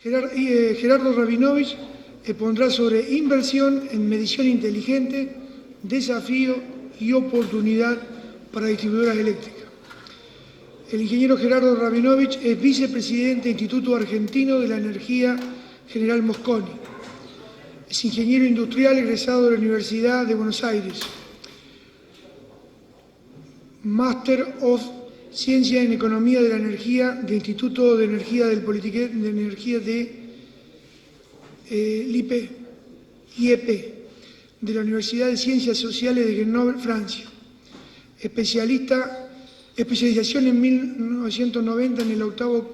Gerardo Rabinovich expondrá sobre inversión en medición inteligente, desafío y oportunidad para distribuidoras eléctricas. El ingeniero Gerardo Rabinovich es vicepresidente del Instituto Argentino de la Energía General Mosconi. Es ingeniero industrial egresado de la Universidad de Buenos Aires. Master of Ciencia en Economía de la Energía del Instituto de Energía del Politécnico de Energía de IEP, de la Universidad de Ciencias Sociales de Grenoble, Francia. Especialización en 1990 en el 8º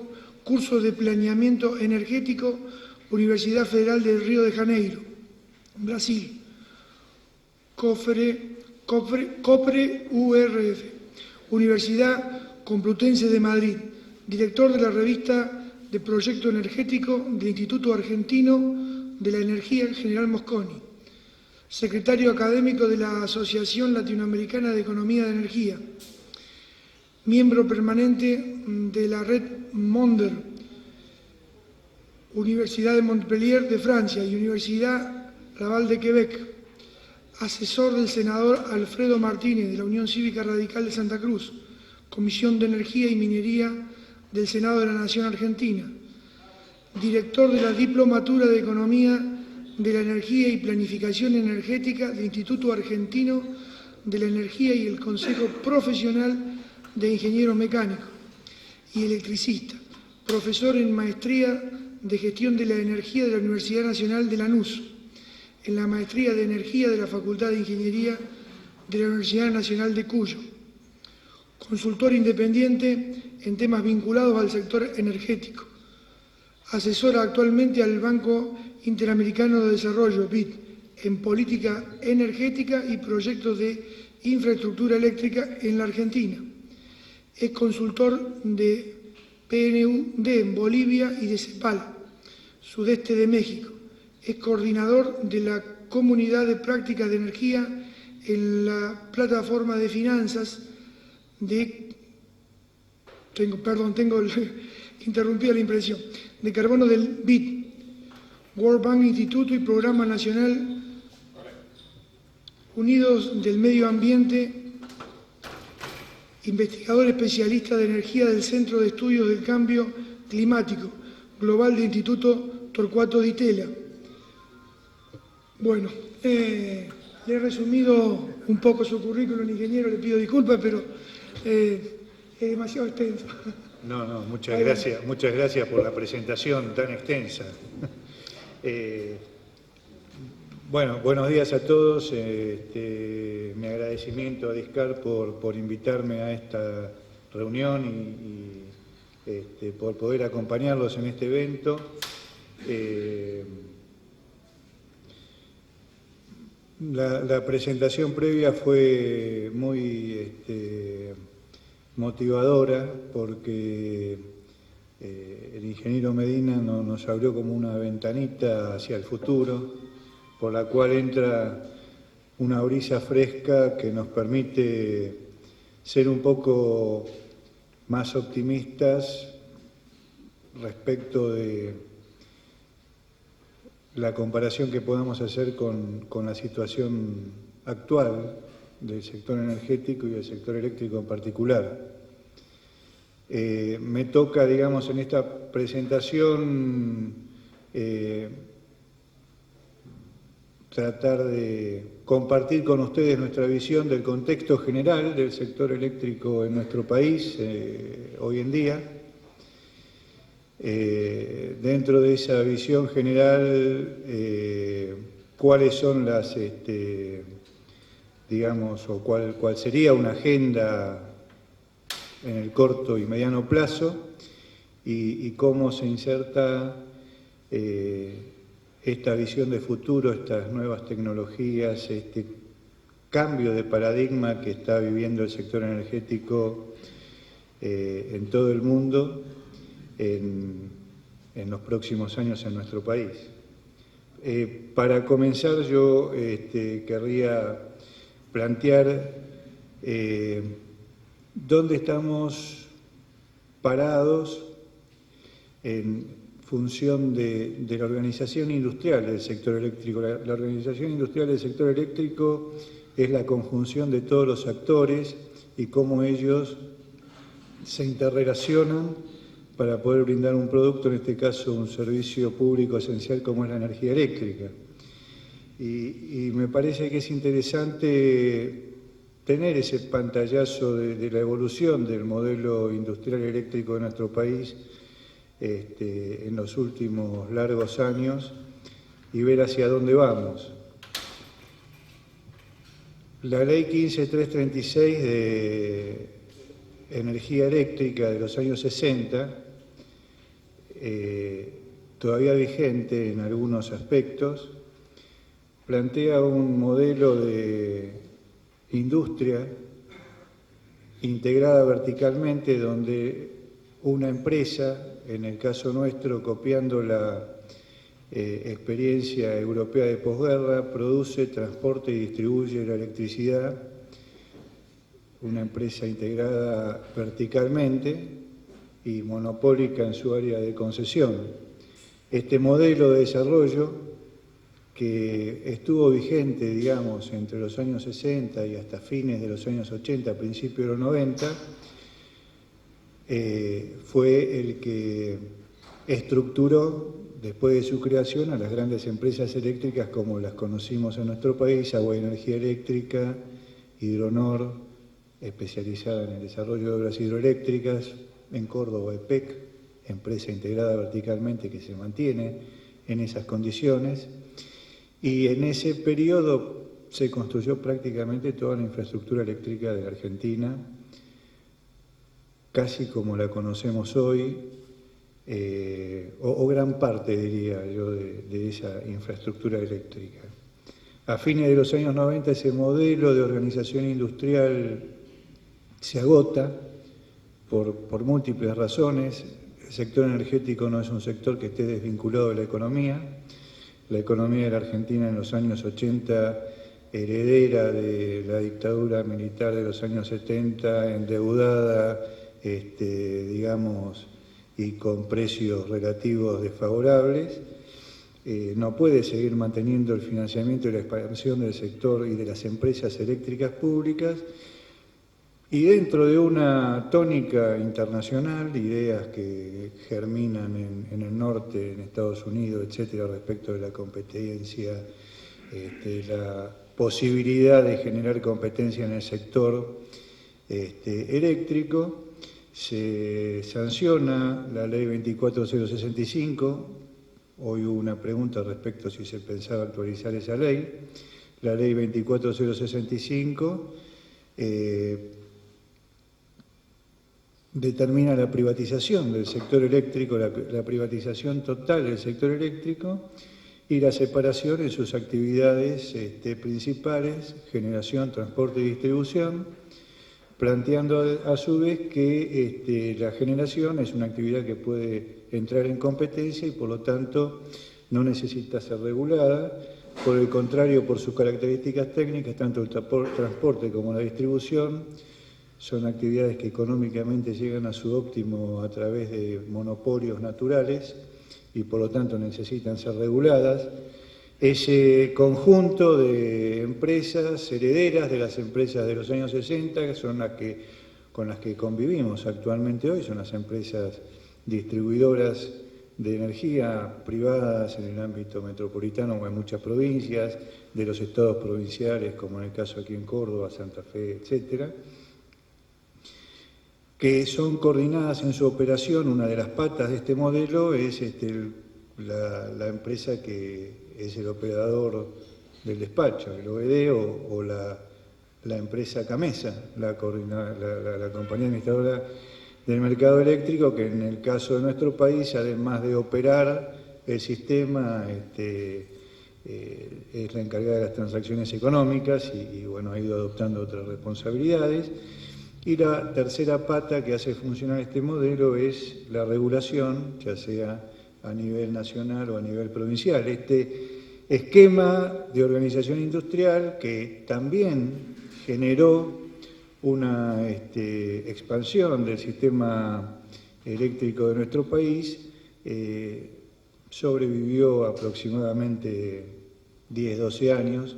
curso de Planeamiento Energético, Universidad Federal del Río de Janeiro, Brasil. COPRE URF, Universidad Complutense de Madrid. Director de la revista de Proyecto Energético del Instituto Argentino de la Energía General Mosconi. Secretario académico de la Asociación Latinoamericana de Economía de Energía. Miembro permanente de la Red Monder, Universidad de Montpellier de Francia y Universidad Laval de Quebec. Asesor del senador Alfredo Martínez de la Unión Cívica Radical de Santa Cruz, Comisión de Energía y Minería del Senado de la Nación Argentina. Director de la Diplomatura de Economía de la Energía y Planificación Energética del Instituto Argentino de la Energía y el Consejo Profesional de Ingeniero Mecánico y electricista. Profesor en Maestría de Gestión de la Energía de la Universidad Nacional de Lanús. En la Maestría de Energía de la Facultad de Ingeniería de la Universidad Nacional de Cuyo. Consultor independiente en temas vinculados al sector energético. Asesora actualmente al Banco Interamericano de Desarrollo, BID, en política energética y proyectos de infraestructura eléctrica en la Argentina. Es consultor de PNUD en Bolivia y de CEPAL, sudeste de México. Es coordinador de la Comunidad de Prácticas de Energía en la plataforma de finanzas de... interrumpí la impresión. De carbono del BID, World Bank Instituto y Programa Nacional Unidos del Medio Ambiente, investigador especialista de energía del Centro de Estudios del Cambio Climático Global del Instituto Torcuato Di Tella. Bueno, le he resumido un poco su currículum, ingeniero, le pido disculpas, pero es demasiado extenso. No, muchas gracias por la presentación tan extensa. Bueno, buenos días a todos. Mi agradecimiento a DISCAR por invitarme a esta reunión y por poder acompañarlos en este evento. La presentación previa fue muy motivadora porque el ingeniero Medina nos abrió como una ventanita hacia el futuro, por la cual entra una brisa fresca que nos permite ser un poco más optimistas respecto de la comparación que podamos hacer con la situación actual del sector energético y del sector eléctrico en particular. Me toca, digamos, en esta presentación tratar de compartir con ustedes nuestra visión del contexto general del sector eléctrico en nuestro país hoy en día. Dentro de esa visión general, cuáles son las, digamos, o cuál sería una agenda en el corto y mediano plazo y cómo se inserta esta visión de futuro, estas nuevas tecnologías, este cambio de paradigma que está viviendo el sector energético en todo el mundo en los próximos años en nuestro país. Para comenzar yo querría plantear dónde estamos parados función de la organización industrial del sector eléctrico. La organización industrial del sector eléctrico es la conjunción de todos los actores y cómo ellos se interrelacionan para poder brindar un producto, en este caso un servicio público esencial como es la energía eléctrica. Y me parece que es interesante tener ese pantallazo de la evolución del modelo industrial eléctrico de nuestro país en los últimos largos años y ver hacia dónde vamos. La ley 15336 de energía eléctrica de los años 60, todavía vigente en algunos aspectos, plantea un modelo de industria integrada verticalmente donde una empresa, en el caso nuestro, copiando la experiencia europea de posguerra, produce, transporta y distribuye la electricidad, una empresa integrada verticalmente y monopólica en su área de concesión. Este modelo de desarrollo, que estuvo vigente, digamos, entre los años 60 y hasta fines de los años 80, principios de los 90, fue el que estructuró, después de su creación, a las grandes empresas eléctricas como las conocimos en nuestro país: Agua y Energía Eléctrica, Hidronor, especializada en el desarrollo de obras hidroeléctricas, en Córdoba EPEC, empresa integrada verticalmente que se mantiene en esas condiciones. Y en ese periodo se construyó prácticamente toda la infraestructura eléctrica de la Argentina, casi como la conocemos hoy, o gran parte, diría yo, de esa infraestructura eléctrica. A fines de los años 90 ese modelo de organización industrial se agota por múltiples razones. El sector energético no es un sector que esté desvinculado de la economía. La economía de la Argentina en los años 80, heredera de la dictadura militar de los años 70, endeudada, digamos, y con precios relativos desfavorables, no puede seguir manteniendo el financiamiento y la expansión del sector y de las empresas eléctricas públicas. Y dentro de una tónica internacional, ideas que germinan en el norte, en Estados Unidos, etcétera, respecto de la competencia, la posibilidad de generar competencia en el sector eléctrico, se sanciona la ley 24065. Hoy hubo una pregunta respecto a si se pensaba actualizar esa ley. La ley 24065 determina la privatización del sector eléctrico, la privatización total del sector eléctrico y la separación en sus actividades principales, generación, transporte y distribución, planteando a su vez que la generación es una actividad que puede entrar en competencia y por lo tanto no necesita ser regulada. Por el contrario, por sus características técnicas, tanto el transporte como la distribución son actividades que económicamente llegan a su óptimo a través de monopolios naturales y por lo tanto necesitan ser reguladas. Ese conjunto de empresas herederas de las empresas de los años 60, que son con las que convivimos actualmente hoy, son las empresas distribuidoras de energía privadas en el ámbito metropolitano o en muchas provincias, de los estados provinciales, como en el caso aquí en Córdoba, Santa Fe, etcétera, que son coordinadas en su operación. Una de las patas de este modelo es la empresa que es el operador del despacho, el OED, o la empresa Camesa, la compañía administradora del mercado eléctrico, que en el caso de nuestro país, además de operar el sistema, es la encargada de las transacciones económicas y bueno, ha ido adoptando otras responsabilidades. Y la tercera pata que hace funcionar este modelo es la regulación, ya sea a nivel nacional o a nivel provincial. Este esquema de organización industrial que también generó una expansión del sistema eléctrico de nuestro país, sobrevivió aproximadamente 10, 12 años.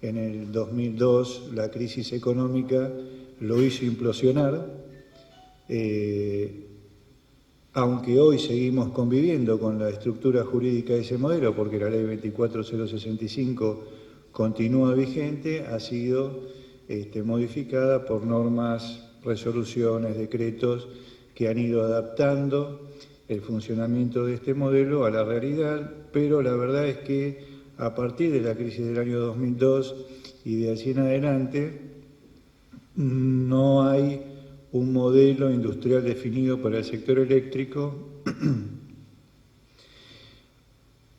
En el 2002 la crisis económica lo hizo implosionar, aunque hoy seguimos conviviendo con la estructura jurídica de ese modelo, porque la ley 24065 continúa vigente, ha sido modificada por normas, resoluciones, decretos que han ido adaptando el funcionamiento de este modelo a la realidad, pero la verdad es que a partir de la crisis del año 2002 y de allí en adelante no hay un modelo industrial definido para el sector eléctrico.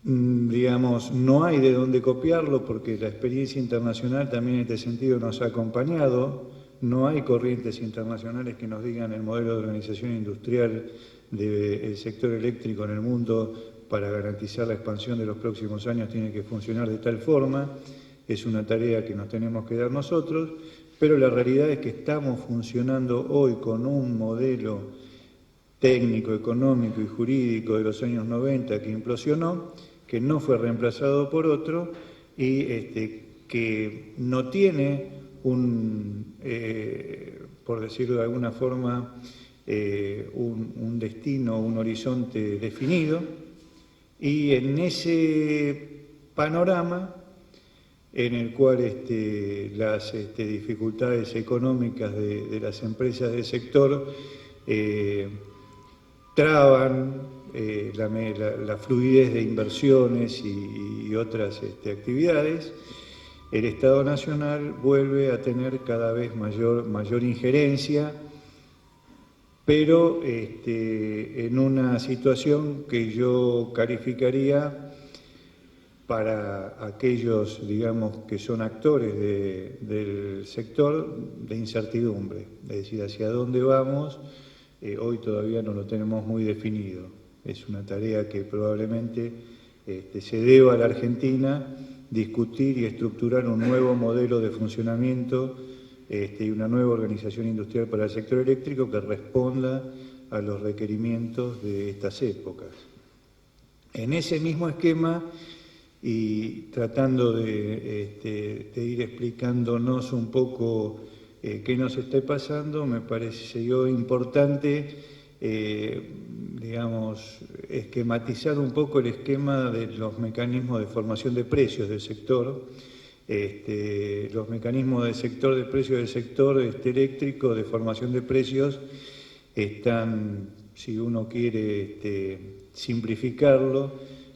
Digamos, no hay de dónde copiarlo porque la experiencia internacional también en este sentido nos ha acompañado. No hay corrientes internacionales que nos digan el modelo de organización industrial del sector eléctrico en el mundo para garantizar la expansión de los próximos años tiene que funcionar de tal forma. Es una tarea que nos tenemos que dar nosotros, pero la realidad es que estamos funcionando hoy con un modelo técnico, económico y jurídico de los años 90 que implosionó, que no fue reemplazado por otro y que no tiene por decirlo de alguna forma, un destino, un horizonte definido, y en ese panorama en el cual las dificultades económicas de las empresas del sector traban la fluidez de inversiones y otras actividades, el Estado Nacional vuelve a tener cada vez mayor injerencia, pero en una situación que yo calificaría para aquellos, digamos, que son actores del sector, de incertidumbre, es decir, hacia dónde vamos, hoy todavía no lo tenemos muy definido. Es una tarea que probablemente se deba a la Argentina discutir y estructurar un nuevo modelo de funcionamiento y una nueva organización industrial para el sector eléctrico que responda a los requerimientos de estas épocas. En ese mismo esquema, y tratando de ir explicándonos un poco qué nos está pasando, me pareció importante, digamos, esquematizar un poco el esquema de los mecanismos de formación de precios del sector. Los mecanismos de precios del sector eléctrico, de formación de precios, están, si uno quiere simplificarlo,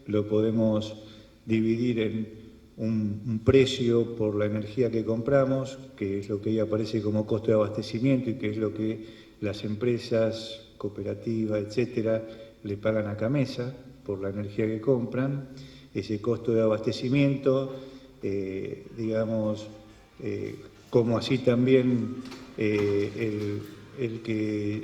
lo podemos dividir en un precio por la energía que compramos, que es lo que ahí aparece como costo de abastecimiento y que es lo que las empresas, cooperativas, etcétera, le pagan a Camesa por la energía que compran. Ese costo de abastecimiento, digamos, como así también el que,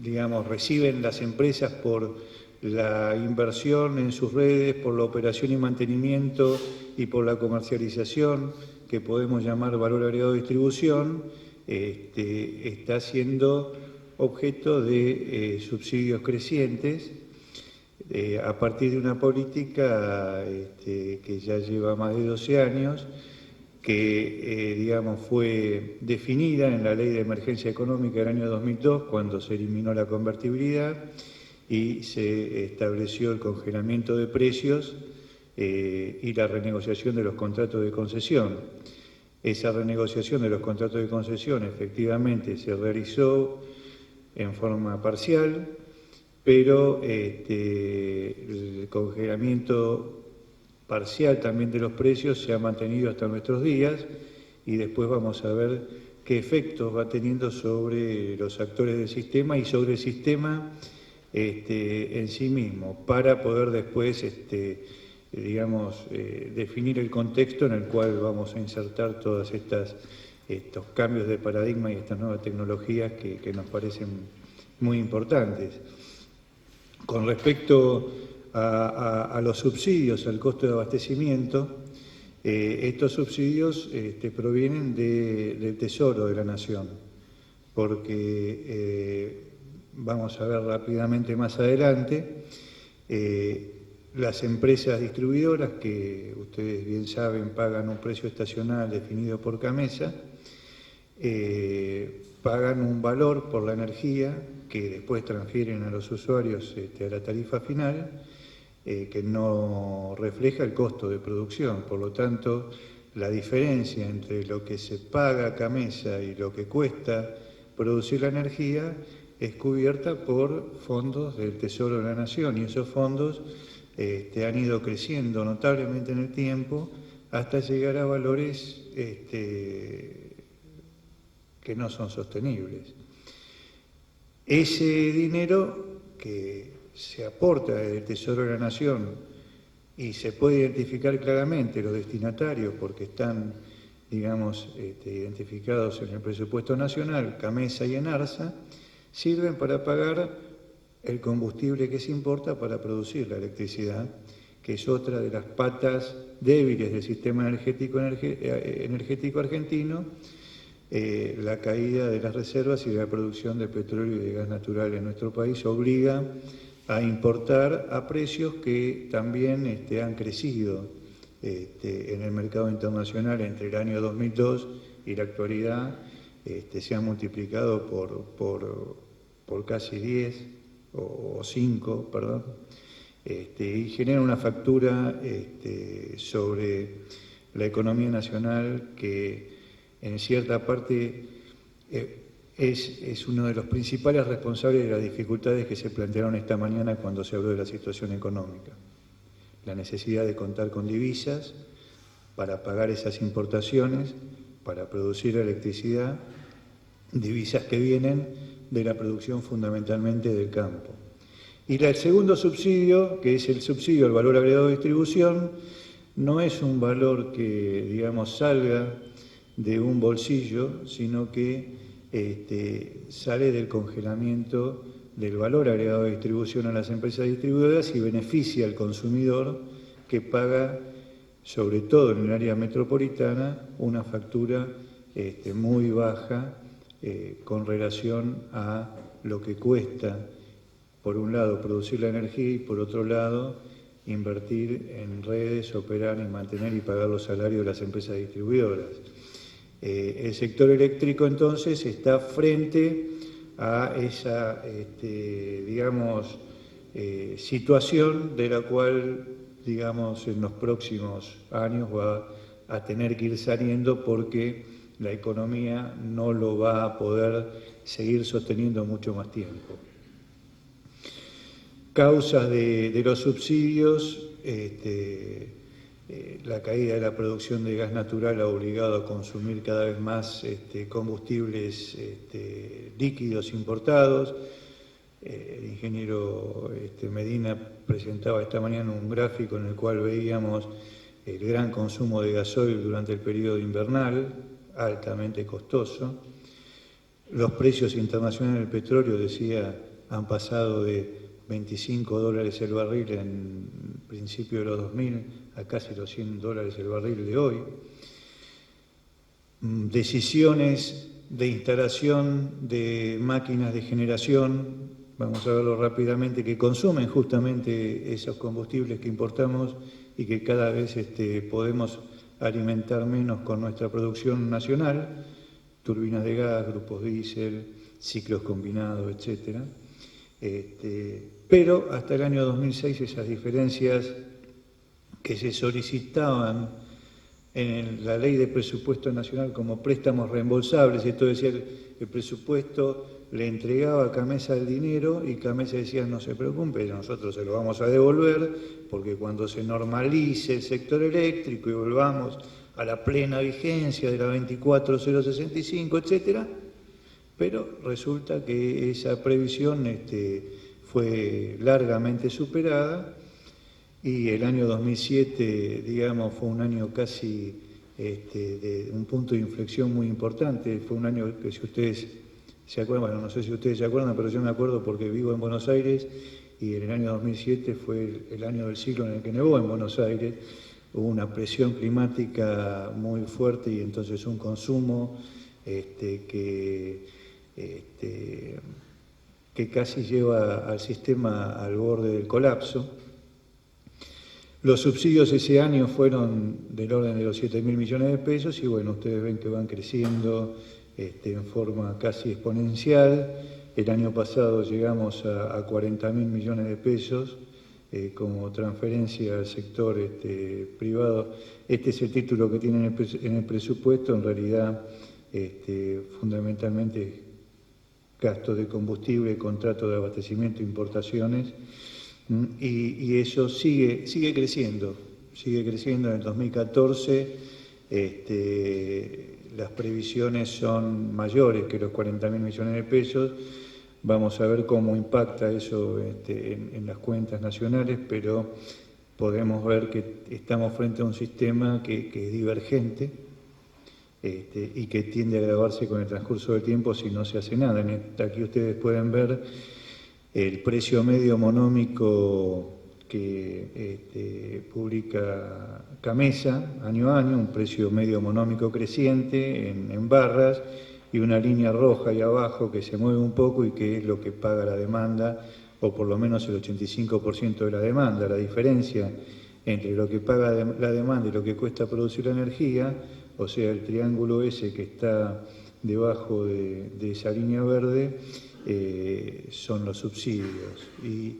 digamos, reciben las empresas por la inversión en sus redes, por la operación y mantenimiento y por la comercialización, que podemos llamar valor agregado de distribución, está siendo objeto de subsidios crecientes a partir de una política que ya lleva más de 12 años, que digamos fue definida en la Ley de Emergencia Económica del año 2002, cuando se eliminó la convertibilidad y se estableció el congelamiento de precios y la renegociación de los contratos de concesión. Esa renegociación de los contratos de concesión efectivamente se realizó en forma parcial, pero el congelamiento parcial también de los precios se ha mantenido hasta nuestros días y después vamos a ver qué efectos va teniendo sobre los actores del sistema y sobre el sistema en sí mismo, para poder después, digamos, definir el contexto en el cual vamos a insertar todos estos cambios de paradigma y estas nuevas tecnologías que nos parecen muy importantes. Con respecto a los subsidios, al costo de abastecimiento, estos subsidios provienen del Tesoro de la Nación, porque vamos a ver rápidamente más adelante, las empresas distribuidoras, que ustedes bien saben pagan un precio estacional definido por CAMESA, pagan un valor por la energía que después transfieren a los usuarios a la tarifa final, que no refleja el costo de producción. Por lo tanto, la diferencia entre lo que se paga a CAMESA y lo que cuesta producir la energía es cubierta por fondos del Tesoro de la Nación, y esos fondos han ido creciendo notablemente en el tiempo hasta llegar a valores que no son sostenibles. Ese dinero que se aporta del Tesoro de la Nación, y se puede identificar claramente los destinatarios porque están, digamos, identificados en el presupuesto nacional, CAMESA y ENARSA, sirven para pagar el combustible que se importa para producir la electricidad, que es otra de las patas débiles del sistema energético argentino, la caída de las reservas y de la producción de petróleo y de gas natural en nuestro país obliga a importar a precios que también han crecido en el mercado internacional entre el año 2002 y la actualidad. Se han multiplicado por casi 10 o 5, perdón, y genera una factura sobre la economía nacional que en cierta parte es uno de los principales responsables de las dificultades que se plantearon esta mañana cuando se habló de la situación económica. La necesidad de contar con divisas para pagar esas importaciones, para producir electricidad, divisas que vienen de la producción fundamentalmente del campo. Y el segundo subsidio, que es el subsidio al valor agregado de distribución, no es un valor que, digamos, salga de un bolsillo, sino que sale del congelamiento del valor agregado de distribución a las empresas distribuidoras y beneficia al consumidor, que paga, sobre todo en el área metropolitana, una factura muy baja con relación a lo que cuesta, por un lado, producir la energía y, por otro lado, invertir en redes, operar y mantener y pagar los salarios de las empresas distribuidoras. El sector eléctrico, entonces, está frente a esa, digamos, situación de la cual, digamos, en los próximos años va a tener que ir saliendo porque la economía no lo va a poder seguir sosteniendo mucho más tiempo. Causas de los subsidios, la caída de la producción de gas natural ha obligado a consumir cada vez más combustibles líquidos importados. El ingeniero Medina presentaba esta mañana un gráfico en el cual veíamos el gran consumo de gasoil durante el periodo invernal, altamente costoso. Los precios internacionales del petróleo, decía, han pasado de $25 el barril en principio de los 2000 a casi los $100 el barril de hoy. Decisiones de instalación de máquinas de generación, vamos a verlo rápidamente, que consumen justamente esos combustibles que importamos y que cada vez podemos alimentar menos con nuestra producción nacional, turbinas de gas, grupos diésel, ciclos combinados, etcétera. Pero hasta el año 2006 esas diferencias que se solicitaban en la ley de presupuesto nacional como préstamos reembolsables, esto decía el presupuesto le entregaba a CAMESA el dinero y CAMESA decía no se preocupe, nosotros se lo vamos a devolver porque cuando se normalice el sector eléctrico y volvamos a la plena vigencia de la 24065, etcétera, pero resulta que esa previsión fue largamente superada y el año 2007, digamos, fue un año casi de un punto de inflexión muy importante. Fue un año que, si ustedes se acuerdan, bueno, no sé si ustedes se acuerdan, pero yo me acuerdo porque vivo en Buenos Aires y en el año 2007 fue el año del ciclo en el que nevó en Buenos Aires. Hubo una presión climática muy fuerte y entonces un consumo que casi lleva al sistema al borde del colapso. Los subsidios ese año fueron del orden de los 7.000 millones de pesos y bueno, ustedes ven que van creciendo en forma casi exponencial. El año pasado llegamos a 40.000 millones de pesos como transferencia al sector privado. Este es el título que tiene en el presupuesto, en realidad fundamentalmente gasto de combustible, contrato de abastecimiento, importaciones. Y eso sigue creciendo. En el 2014 las previsiones son mayores que los 40.000 millones de pesos. Vamos a ver cómo impacta eso en las cuentas nacionales, pero podemos ver que estamos frente a un sistema que es divergente y que tiende a agravarse con el transcurso del tiempo si no se hace nada. Aquí ustedes pueden ver el precio medio monómico que publica Camesa año a año, un precio medio monómico creciente en barras y una línea roja ahí abajo que se mueve un poco y que es lo que paga la demanda, o por lo menos el 85% de la demanda. La diferencia entre lo que paga la demanda y lo que cuesta producir la energía, o sea, el triángulo ese que está debajo de esa línea verde, son los subsidios. Y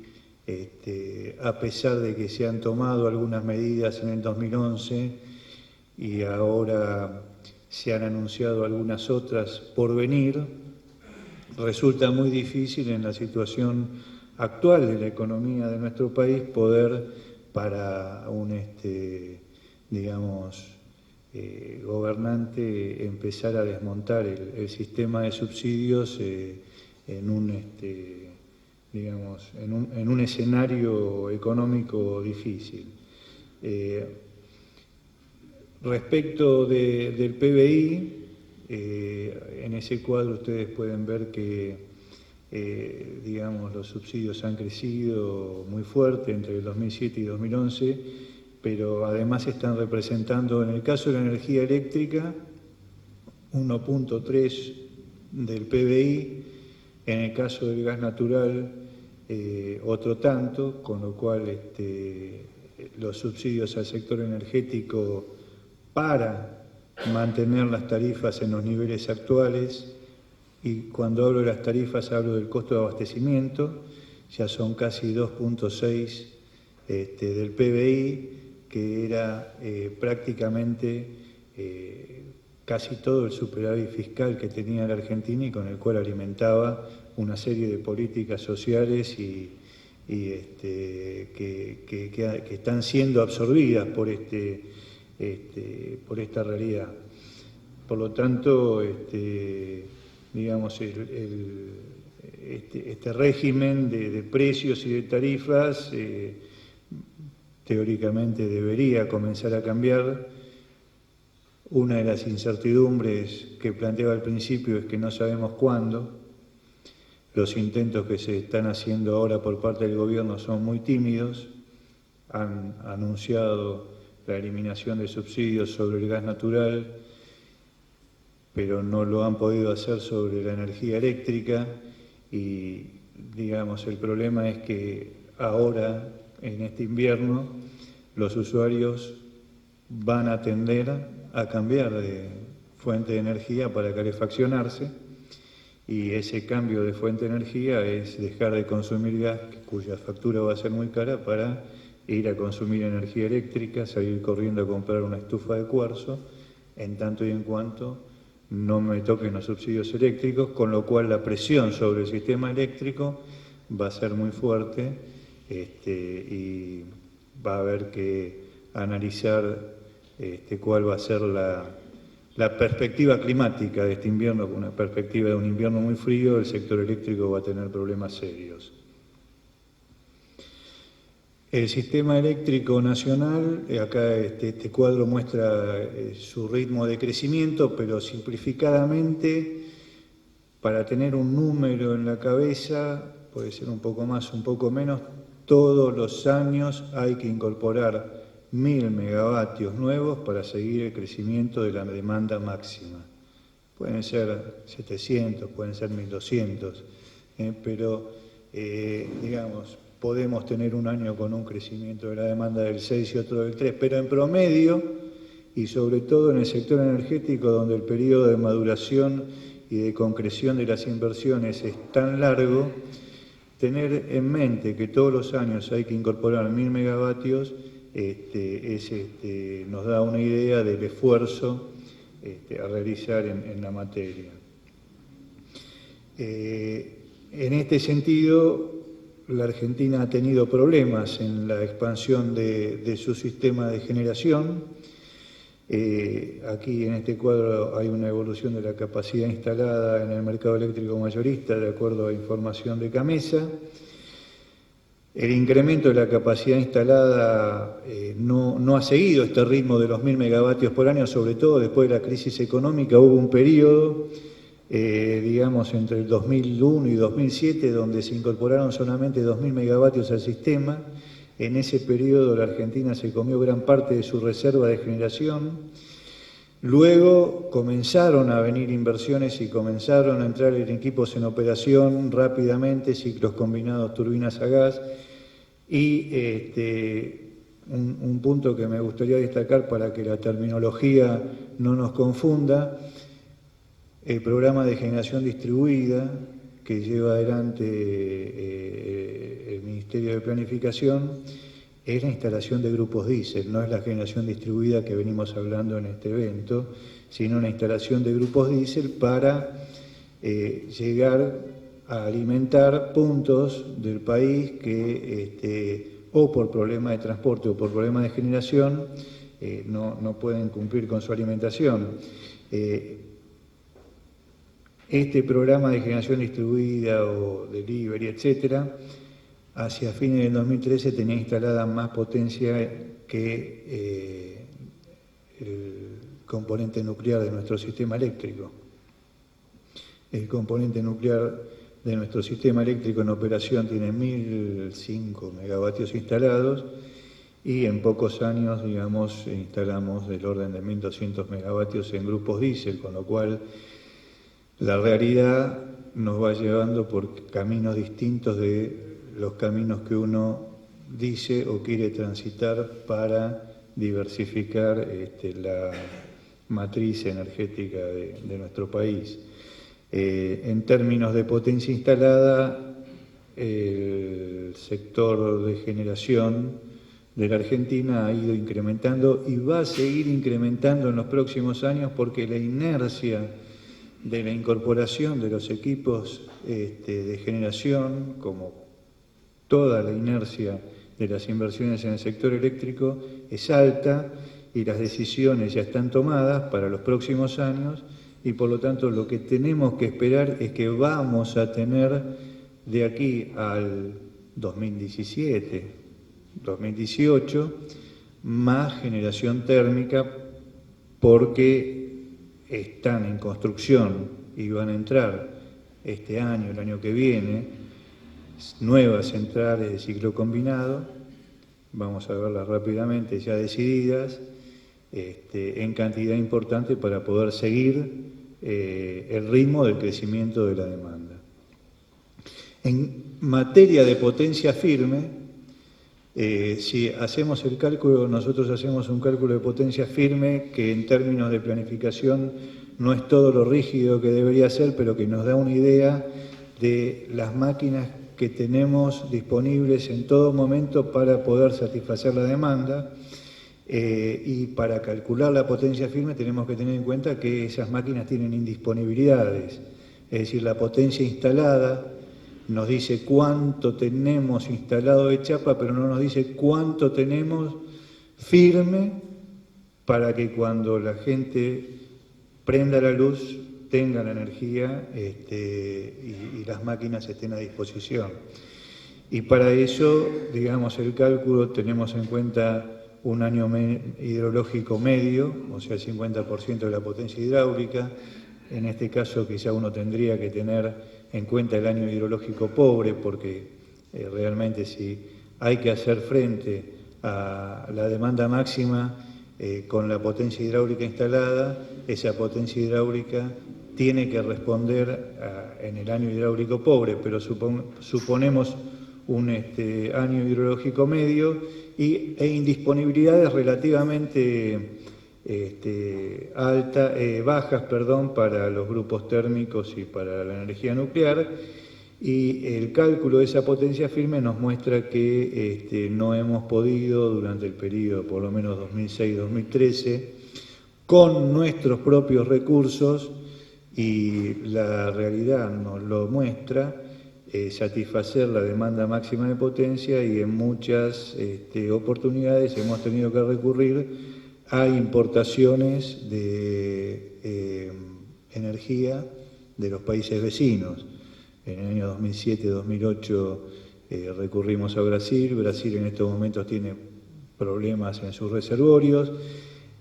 a pesar de que se han tomado algunas medidas en el 2011 y ahora se han anunciado algunas otras por venir, resulta muy difícil en la situación actual de la economía de nuestro país poder, para un gobernante, empezar a desmontar el sistema de subsidios en un escenario económico difícil. Respecto del PBI, en ese cuadro ustedes pueden ver que los subsidios han crecido muy fuerte entre el 2007 y 2011, pero además están representando, en el caso de la energía eléctrica, 1.3 del PBI, en el caso del gas natural otro tanto, con lo cual los subsidios al sector energético para mantener las tarifas en los niveles actuales, y cuando hablo de las tarifas hablo del costo de abastecimiento, ya son casi 2.6 del PBI, que era prácticamente casi todo el superávit fiscal que tenía la Argentina y con el cual alimentaba una serie de políticas sociales que están siendo absorbidas por esta realidad. Por lo tanto, este régimen de precios y de tarifas teóricamente debería comenzar a cambiar. Una de las incertidumbres que planteaba al principio es que no sabemos cuándo. Los intentos que se están haciendo ahora por parte del gobierno son muy tímidos. Han anunciado la eliminación de subsidios sobre el gas natural, pero no lo han podido hacer sobre la energía eléctrica y, el problema es que ahora, en este invierno, los usuarios van a tender a cambiar de fuente de energía para calefaccionarse, y ese cambio de fuente de energía es dejar de consumir gas, cuya factura va a ser muy cara, para ir a consumir energía eléctrica, salir corriendo a comprar una estufa de cuarzo, en tanto y en cuanto no me toquen los subsidios eléctricos, con lo cual la presión sobre el sistema eléctrico va a ser muy fuerte y va a haber que analizar cuál va a ser la perspectiva climática de este invierno. Con una perspectiva de un invierno muy frío, el sector eléctrico va a tener problemas serios. El sistema eléctrico nacional, acá este cuadro muestra su ritmo de crecimiento, pero simplificadamente, para tener un número en la cabeza, puede ser un poco más, un poco menos, todos los años hay que incorporar 1.000 megavatios nuevos para seguir el crecimiento de la demanda máxima. Pueden ser 700, pueden ser 1.200, pero podemos tener un año con un crecimiento de la demanda del 6 y otro del 3, pero en promedio, y sobre todo en el sector energético, donde el periodo de maduración y de concreción de las inversiones es tan largo, tener en mente que todos los años hay que incorporar 1000 megavatios nos da una idea del esfuerzo a realizar en la materia. En este sentido, la Argentina ha tenido problemas en la expansión de su sistema de generación. Aquí en este cuadro hay una evolución de la capacidad instalada en el mercado eléctrico mayorista de acuerdo a información de CAMESA. El incremento de la capacidad instalada no ha seguido este ritmo de los 1000 megavatios por año, sobre todo después de la crisis económica. Hubo un periodo, digamos, entre el 2001 y 2007, donde se incorporaron solamente 2000 megavatios al sistema. En ese periodo la Argentina se comió gran parte de su reserva de generación. Luego comenzaron a venir inversiones y comenzaron a entrar en equipos en operación rápidamente, ciclos combinados, turbinas a gas. Y un punto que me gustaría destacar para que la terminología no nos confunda, el programa de generación distribuida que lleva adelante el Ministerio de Planificación es la instalación de grupos diésel, no es la generación distribuida que venimos hablando en este evento, sino una instalación de grupos diésel para llegar a alimentar puntos del país que o por problema de transporte o por problema de generación no pueden cumplir con su alimentación. Este programa de generación distribuida o delivery, etcétera, hacia fines del 2013 tenía instalada más potencia que el componente nuclear de nuestro sistema eléctrico. El componente nuclear de nuestro sistema eléctrico en operación tiene 1005 megavatios instalados y en pocos años, digamos, instalamos del orden de 1200 megavatios en grupos diésel, con lo cual la realidad nos va llevando por caminos distintos de los caminos que uno dice o quiere transitar para diversificar la matriz energética de nuestro país. En términos de potencia instalada, el sector de generación de la Argentina ha ido incrementando y va a seguir incrementando en los próximos años porque la inercia de la incorporación de los equipos de generación, como toda la inercia de las inversiones en el sector eléctrico, es alta y las decisiones ya están tomadas para los próximos años y por lo tanto lo que tenemos que esperar es que vamos a tener de aquí al 2017, 2018, más generación térmica porque están en construcción y van a entrar este año, el año que viene, nuevas centrales de ciclo combinado, vamos a verlas rápidamente ya decididas, en cantidad importante para poder seguir el ritmo del crecimiento de la demanda. En materia de potencia firme, si hacemos el cálculo, nosotros hacemos un cálculo de potencia firme que en términos de planificación no es todo lo rígido que debería ser, pero que nos da una idea de las máquinas que tenemos disponibles en todo momento para poder satisfacer la demanda. Y para calcular la potencia firme tenemos que tener en cuenta que esas máquinas tienen indisponibilidades, es decir, la potencia instalada nos dice cuánto tenemos instalado de chapa, pero no nos dice cuánto tenemos firme para que cuando la gente prenda la luz tenga la energía y las máquinas estén a disposición. Y para eso, digamos, el cálculo tenemos en cuenta un año hidrológico medio, o sea, el 50% de la potencia hidráulica. En este caso quizá uno tendría que tener en cuenta el año hidrológico pobre, porque realmente si hay que hacer frente a la demanda máxima con la potencia hidráulica instalada, esa potencia hidráulica tiene que responder en el año hidráulico pobre, pero suponemos un año hidrológico medio e indisponibilidades relativamente bajas para los grupos térmicos y para la energía nuclear, y el cálculo de esa potencia firme nos muestra que no hemos podido durante el periodo, por lo menos 2006-2013, con nuestros propios recursos, y la realidad nos lo muestra, satisfacer la demanda máxima de potencia, y en muchas oportunidades hemos tenido que recurrir a importaciones de energía de los países vecinos. En el año 2007-2008 recurrimos a Brasil. Brasil en estos momentos tiene problemas en sus reservorios.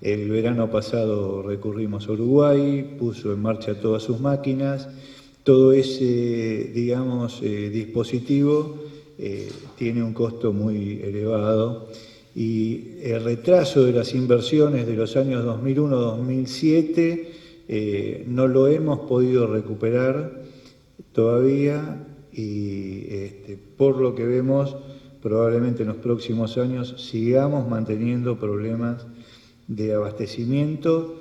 El verano pasado recurrimos a Uruguay, puso en marcha todas sus máquinas. Todo ese, dispositivo tiene un costo muy elevado, y el retraso de las inversiones de los años 2001-2007 no lo hemos podido recuperar todavía, y por lo que vemos, probablemente en los próximos años sigamos manteniendo problemas de abastecimiento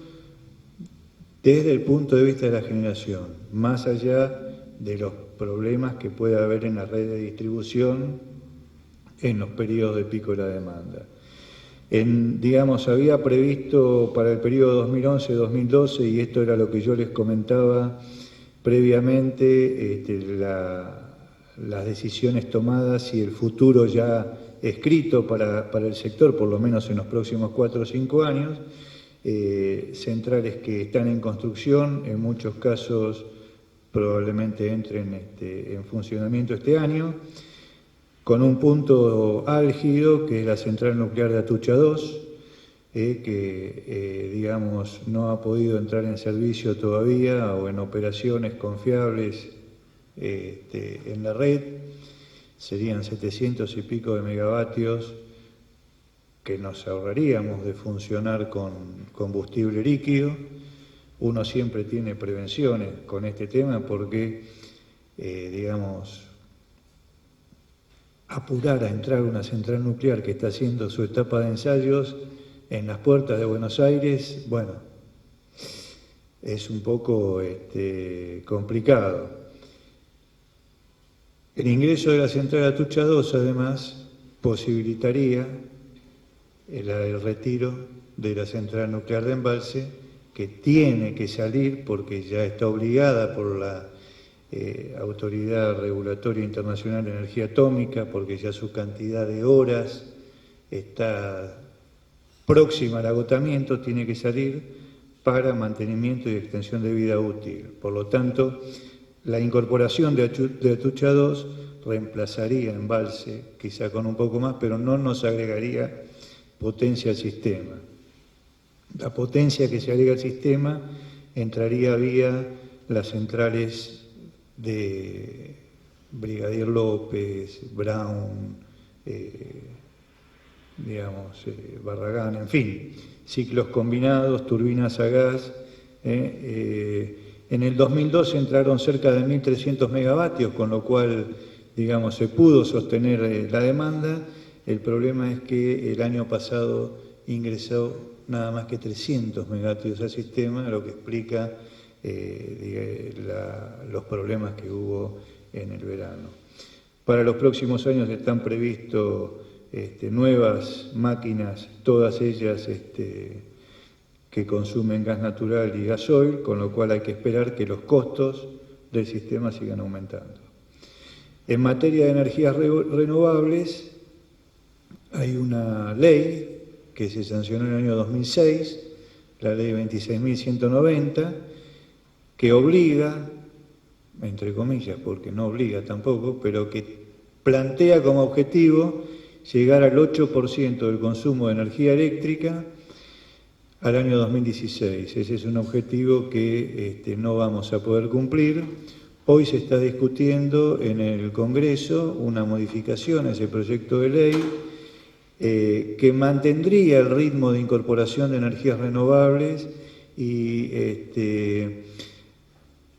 desde el punto de vista de la generación, más allá de los problemas que pueda haber en la red de distribución en los periodos de pico de la demanda. Había previsto para el periodo 2011-2012, y esto era lo que yo les comentaba previamente, las decisiones tomadas y el futuro ya escrito para el sector, por lo menos en los próximos 4 o 5 años, centrales que están en construcción, en muchos casos probablemente entren en funcionamiento este año, con un punto álgido que es la central nuclear de Atucha 2, que no ha podido entrar en servicio todavía o en operaciones confiables en la red. Serían 700 y pico de megavatios que nos ahorraríamos de funcionar con combustible líquido. Uno siempre tiene prevenciones con este tema porque, apurar a entrar una central nuclear que está haciendo su etapa de ensayos en las puertas de Buenos Aires, bueno, es un poco complicado. El ingreso de la central Atucha 2, además, posibilitaría el retiro de la central nuclear de Embalse, que tiene que salir porque ya está obligada por la Autoridad Regulatoria Internacional de Energía Atómica, porque ya su cantidad de horas está próxima al agotamiento, tiene que salir para mantenimiento y extensión de vida útil. Por lo tanto, la incorporación de Atucha 2 reemplazaría Embalse, quizá con un poco más, pero no nos agregaría potencia al sistema. La potencia que se agrega al sistema entraría vía las centrales de Brigadier López, Brown, Barragán, en fin, ciclos combinados, turbinas a gas. En el 2012 entraron cerca de 1.300 megavatios, con lo cual, se pudo sostener la demanda. El problema es que el año pasado ingresó nada más que 300 megavatios al sistema, lo que explica los problemas que hubo en el verano. Para los próximos años están previstos nuevas máquinas, todas ellas que consumen gas natural y gasoil, con lo cual hay que esperar que los costos del sistema sigan aumentando. En materia de energías renovables, hay una ley que se sancionó en el año 2006, la ley 26.190, que obliga, entre comillas, porque no obliga tampoco, pero que plantea como objetivo llegar al 8% del consumo de energía eléctrica al año 2016. Ese es un objetivo que no vamos a poder cumplir. Hoy se está discutiendo en el Congreso una modificación a ese proyecto de ley que mantendría el ritmo de incorporación de energías renovables y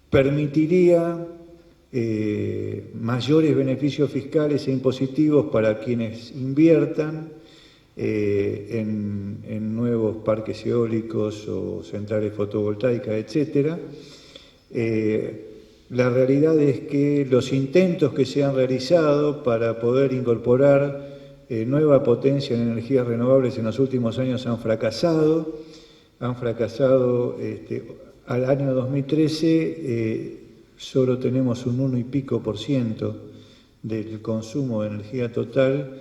permitiría mayores beneficios fiscales e impositivos para quienes inviertan en nuevos parques eólicos o centrales fotovoltaicas, etc. La realidad es que los intentos que se han realizado para poder incorporar nueva potencia en energías renovables en los últimos años han fracasado. Al año 2013 solo tenemos un 1 y pico % del consumo de energía total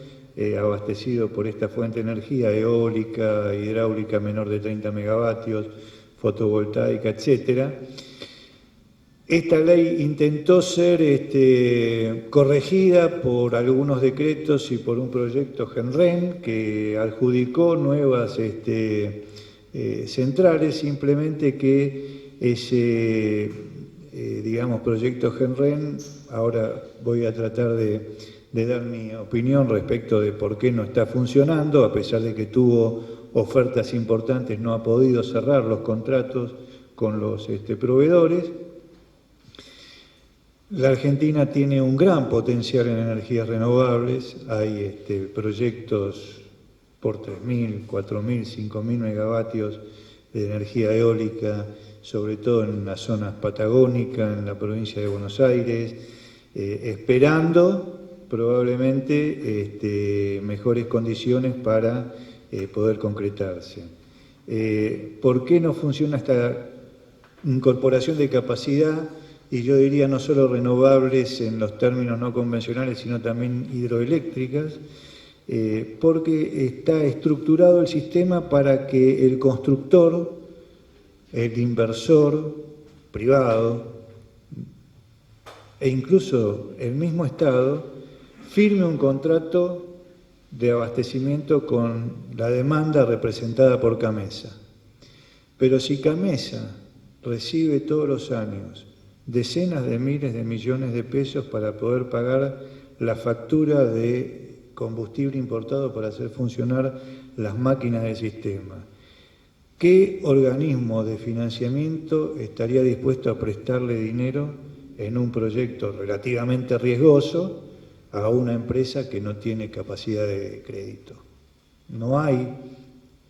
abastecido por esta fuente de energía eólica, hidráulica menor de 30 megavatios, fotovoltaica, etcétera. Esta ley intentó ser corregida por algunos decretos y por un proyecto Genren que adjudicó nuevas centrales, simplemente que ese, proyecto Genren, ahora voy a tratar de dar mi opinión respecto de por qué no está funcionando, a pesar de que tuvo ofertas importantes, no ha podido cerrar los contratos con los proveedores. La Argentina tiene un gran potencial en energías renovables, hay proyectos por 3.000, 4.000, 5.000 megavatios de energía eólica, sobre todo en las zonas patagónicas, en la provincia de Buenos Aires, esperando probablemente mejores condiciones para poder concretarse. ¿Por qué no funciona esta incorporación de capacidad? Y yo diría no solo renovables en los términos no convencionales, sino también hidroeléctricas, porque está estructurado el sistema para que el constructor, el inversor privado e incluso el mismo Estado firme un contrato de abastecimiento con la demanda representada por CAMESA. Pero si CAMESA recibe todos los años decenas de miles de millones de pesos para poder pagar la factura de combustible importado para hacer funcionar las máquinas del sistema, ¿qué organismo de financiamiento estaría dispuesto a prestarle dinero en un proyecto relativamente riesgoso a una empresa que no tiene capacidad de crédito? No hay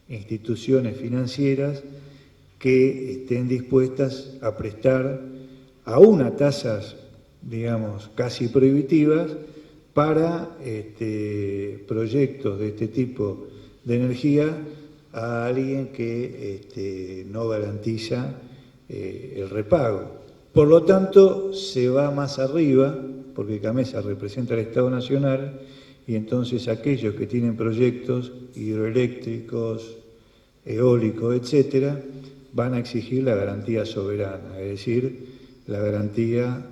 instituciones financieras que estén dispuestas a prestar aún a tasas, casi prohibitivas, para proyectos de este tipo de energía a alguien que no garantiza el repago. Por lo tanto, se va más arriba, porque CAMESA representa al Estado Nacional, y entonces aquellos que tienen proyectos hidroeléctricos, eólicos, etcétera, van a exigir la garantía soberana, es decir, la garantía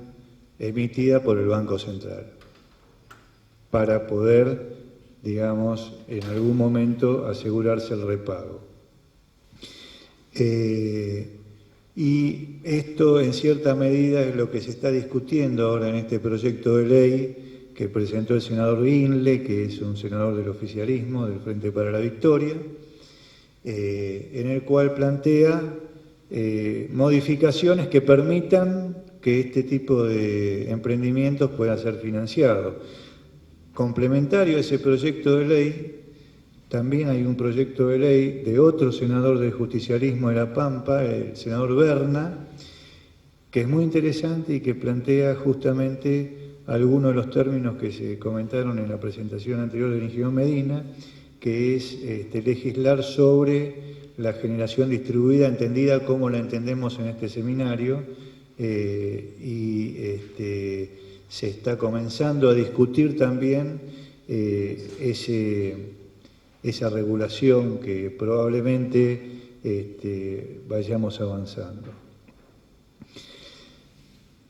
emitida por el Banco Central, para poder, en algún momento asegurarse el repago. Y esto, en cierta medida, es lo que se está discutiendo ahora en este proyecto de ley que presentó el senador Inle, que es un senador del oficialismo, del Frente para la Victoria, en el cual plantea modificaciones que permitan que este tipo de emprendimientos puedan ser financiados. Complementario a ese proyecto de ley, también hay un proyecto de ley de otro senador del justicialismo de La Pampa, el senador Berna, que es muy interesante y que plantea justamente algunos de los términos que se comentaron en la presentación anterior del ingeniero Medina, que es legislar sobre la generación distribuida, entendida como la entendemos en este seminario, se está comenzando a discutir también esa regulación que probablemente vayamos avanzando.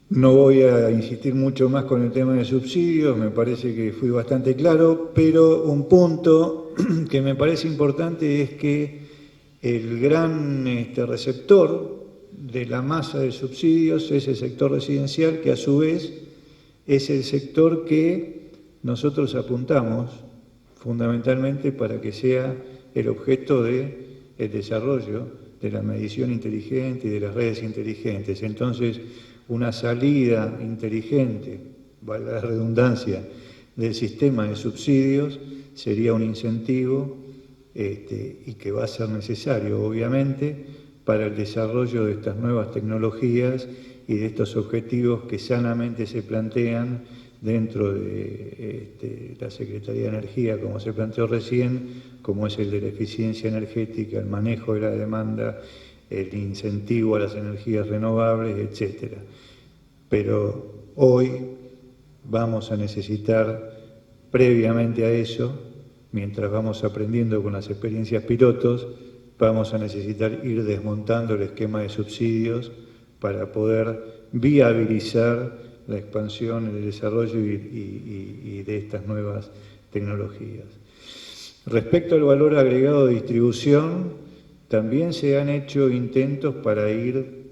No voy a insistir mucho más con el tema de subsidios, me parece que fui bastante claro, pero un punto que me parece importante es que el gran receptor de la masa de subsidios es el sector residencial, que a su vez es el sector que nosotros apuntamos fundamentalmente para que sea el objeto del desarrollo de la medición inteligente y de las redes inteligentes. Entonces, una salida inteligente, valga la redundancia, del sistema de subsidios sería un incentivo y que va a ser necesario, obviamente, para el desarrollo de estas nuevas tecnologías y de estos objetivos que sanamente se plantean dentro de la Secretaría de Energía, como se planteó recién, como es el de la eficiencia energética, el manejo de la demanda, el incentivo a las energías renovables, etcétera. Pero hoy vamos a necesitar, previamente a eso, mientras vamos aprendiendo con las experiencias pilotos, vamos a necesitar ir desmontando el esquema de subsidios para poder viabilizar la expansión, el desarrollo y de estas nuevas tecnologías. Respecto al valor agregado de distribución, también se han hecho intentos para ir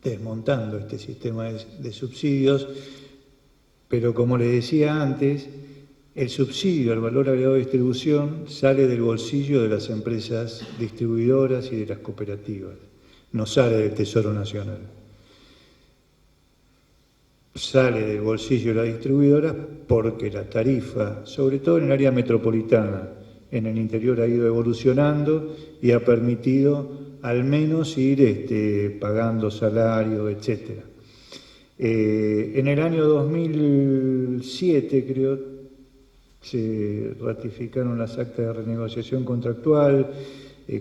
desmontando este sistema de subsidios, pero como les decía antes, el subsidio al valor agregado de distribución sale del bolsillo de las empresas distribuidoras y de las cooperativas, no sale del Tesoro Nacional. Sale del bolsillo de las distribuidoras porque la tarifa, sobre todo en el área metropolitana, en el interior ha ido evolucionando y ha permitido al menos ir pagando salario, etc. En el año 2007, creo, se ratificaron las actas de renegociación contractual,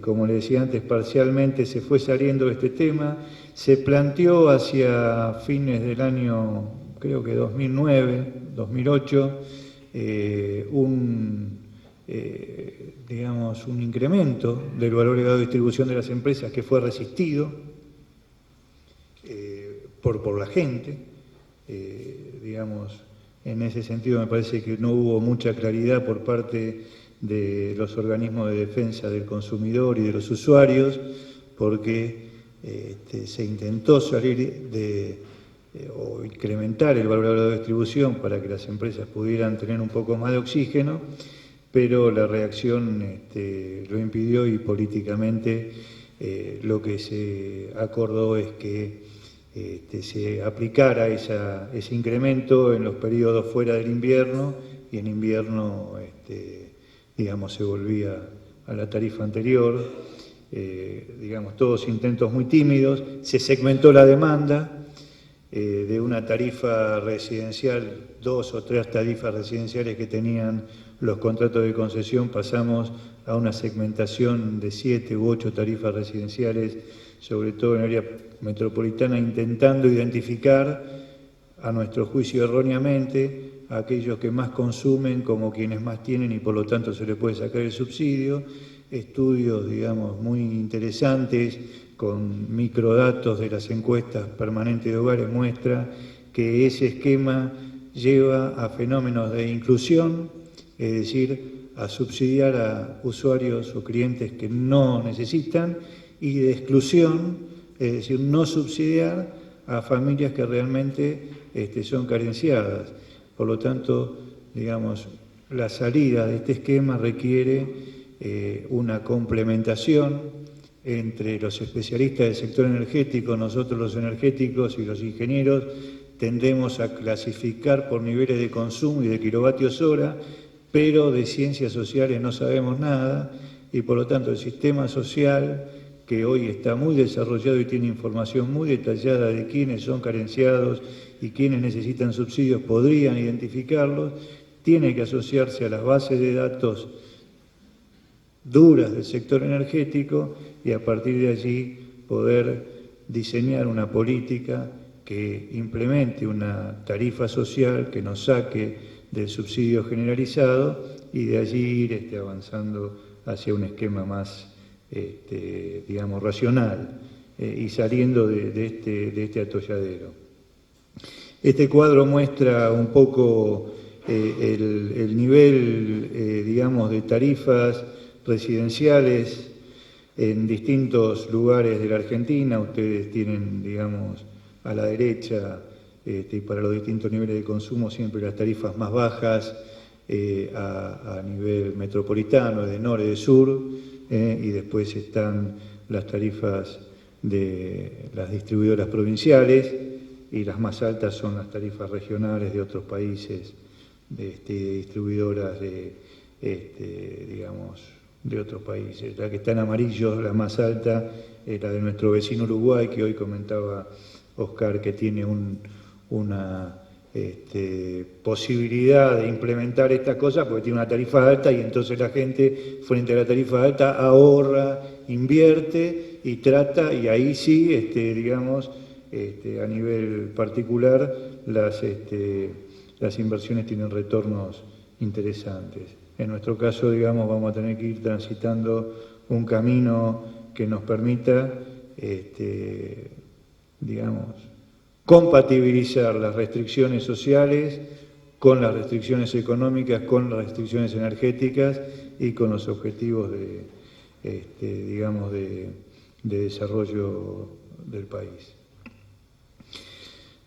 como le decía antes, parcialmente se fue saliendo de este tema, se planteó hacia fines del año, creo que 2009, 2008, un incremento del valor agregado de distribución de las empresas que fue resistido por la gente, en ese sentido me parece que no hubo mucha claridad por parte de los organismos de defensa del consumidor y de los usuarios, porque se intentó salir o incrementar el valor agregado de distribución para que las empresas pudieran tener un poco más de oxígeno, pero la reacción lo impidió y políticamente lo que se acordó es que se aplicara ese incremento en los periodos fuera del invierno y en invierno se volvía a la tarifa anterior, todos intentos muy tímidos, se segmentó la demanda de una tarifa residencial, 2 o 3 tarifas residenciales que tenían los contratos de concesión, pasamos a una segmentación de 7 u 8 tarifas residenciales, sobre todo en el área metropolitana, intentando identificar, a nuestro juicio erróneamente, a aquellos que más consumen como quienes más tienen y por lo tanto se les puede sacar el subsidio. Estudios, muy interesantes, con microdatos de las encuestas permanentes de hogares, muestra que ese esquema lleva a fenómenos de inclusión, es decir, a subsidiar a usuarios o clientes que no necesitan, y de exclusión, es decir, no subsidiar a familias que realmente son carenciadas. Por lo tanto, la salida de este esquema requiere una complementación entre los especialistas del sector energético, nosotros los energéticos y los ingenieros tendemos a clasificar por niveles de consumo y de kilovatios hora, pero de ciencias sociales no sabemos nada y por lo tanto el sistema social, que hoy está muy desarrollado y tiene información muy detallada de quiénes son carenciados y quiénes necesitan subsidios, podrían identificarlos, tiene que asociarse a las bases de datos duras del sector energético y a partir de allí poder diseñar una política que implemente una tarifa social que nos saque del subsidio generalizado y de allí ir avanzando hacia un esquema más racional y saliendo de este atolladero. Este cuadro muestra un poco el nivel, de tarifas residenciales en distintos lugares de la Argentina. Ustedes tienen, a la derecha, y para los distintos niveles de consumo, siempre las tarifas más bajas a nivel metropolitano, de norte, de sur, y después están las tarifas de las distribuidoras provinciales. y las más altas son las tarifas regionales de otros países, distribuidoras digamos, de otros países. La que está en amarillo, la más alta, es la de nuestro vecino Uruguay, que hoy comentaba Oscar que tiene una posibilidad de implementar esta cosa porque tiene una tarifa alta y entonces la gente frente a la tarifa alta ahorra, invierte y trata, y ahí sí, digamos, a nivel particular las inversiones tienen retornos interesantes. En nuestro caso, digamos, vamos a tener que ir transitando un camino que nos permita, digamos, compatibilizar las restricciones sociales con las restricciones económicas, con las restricciones energéticas y con los objetivos digamos, de desarrollo del país.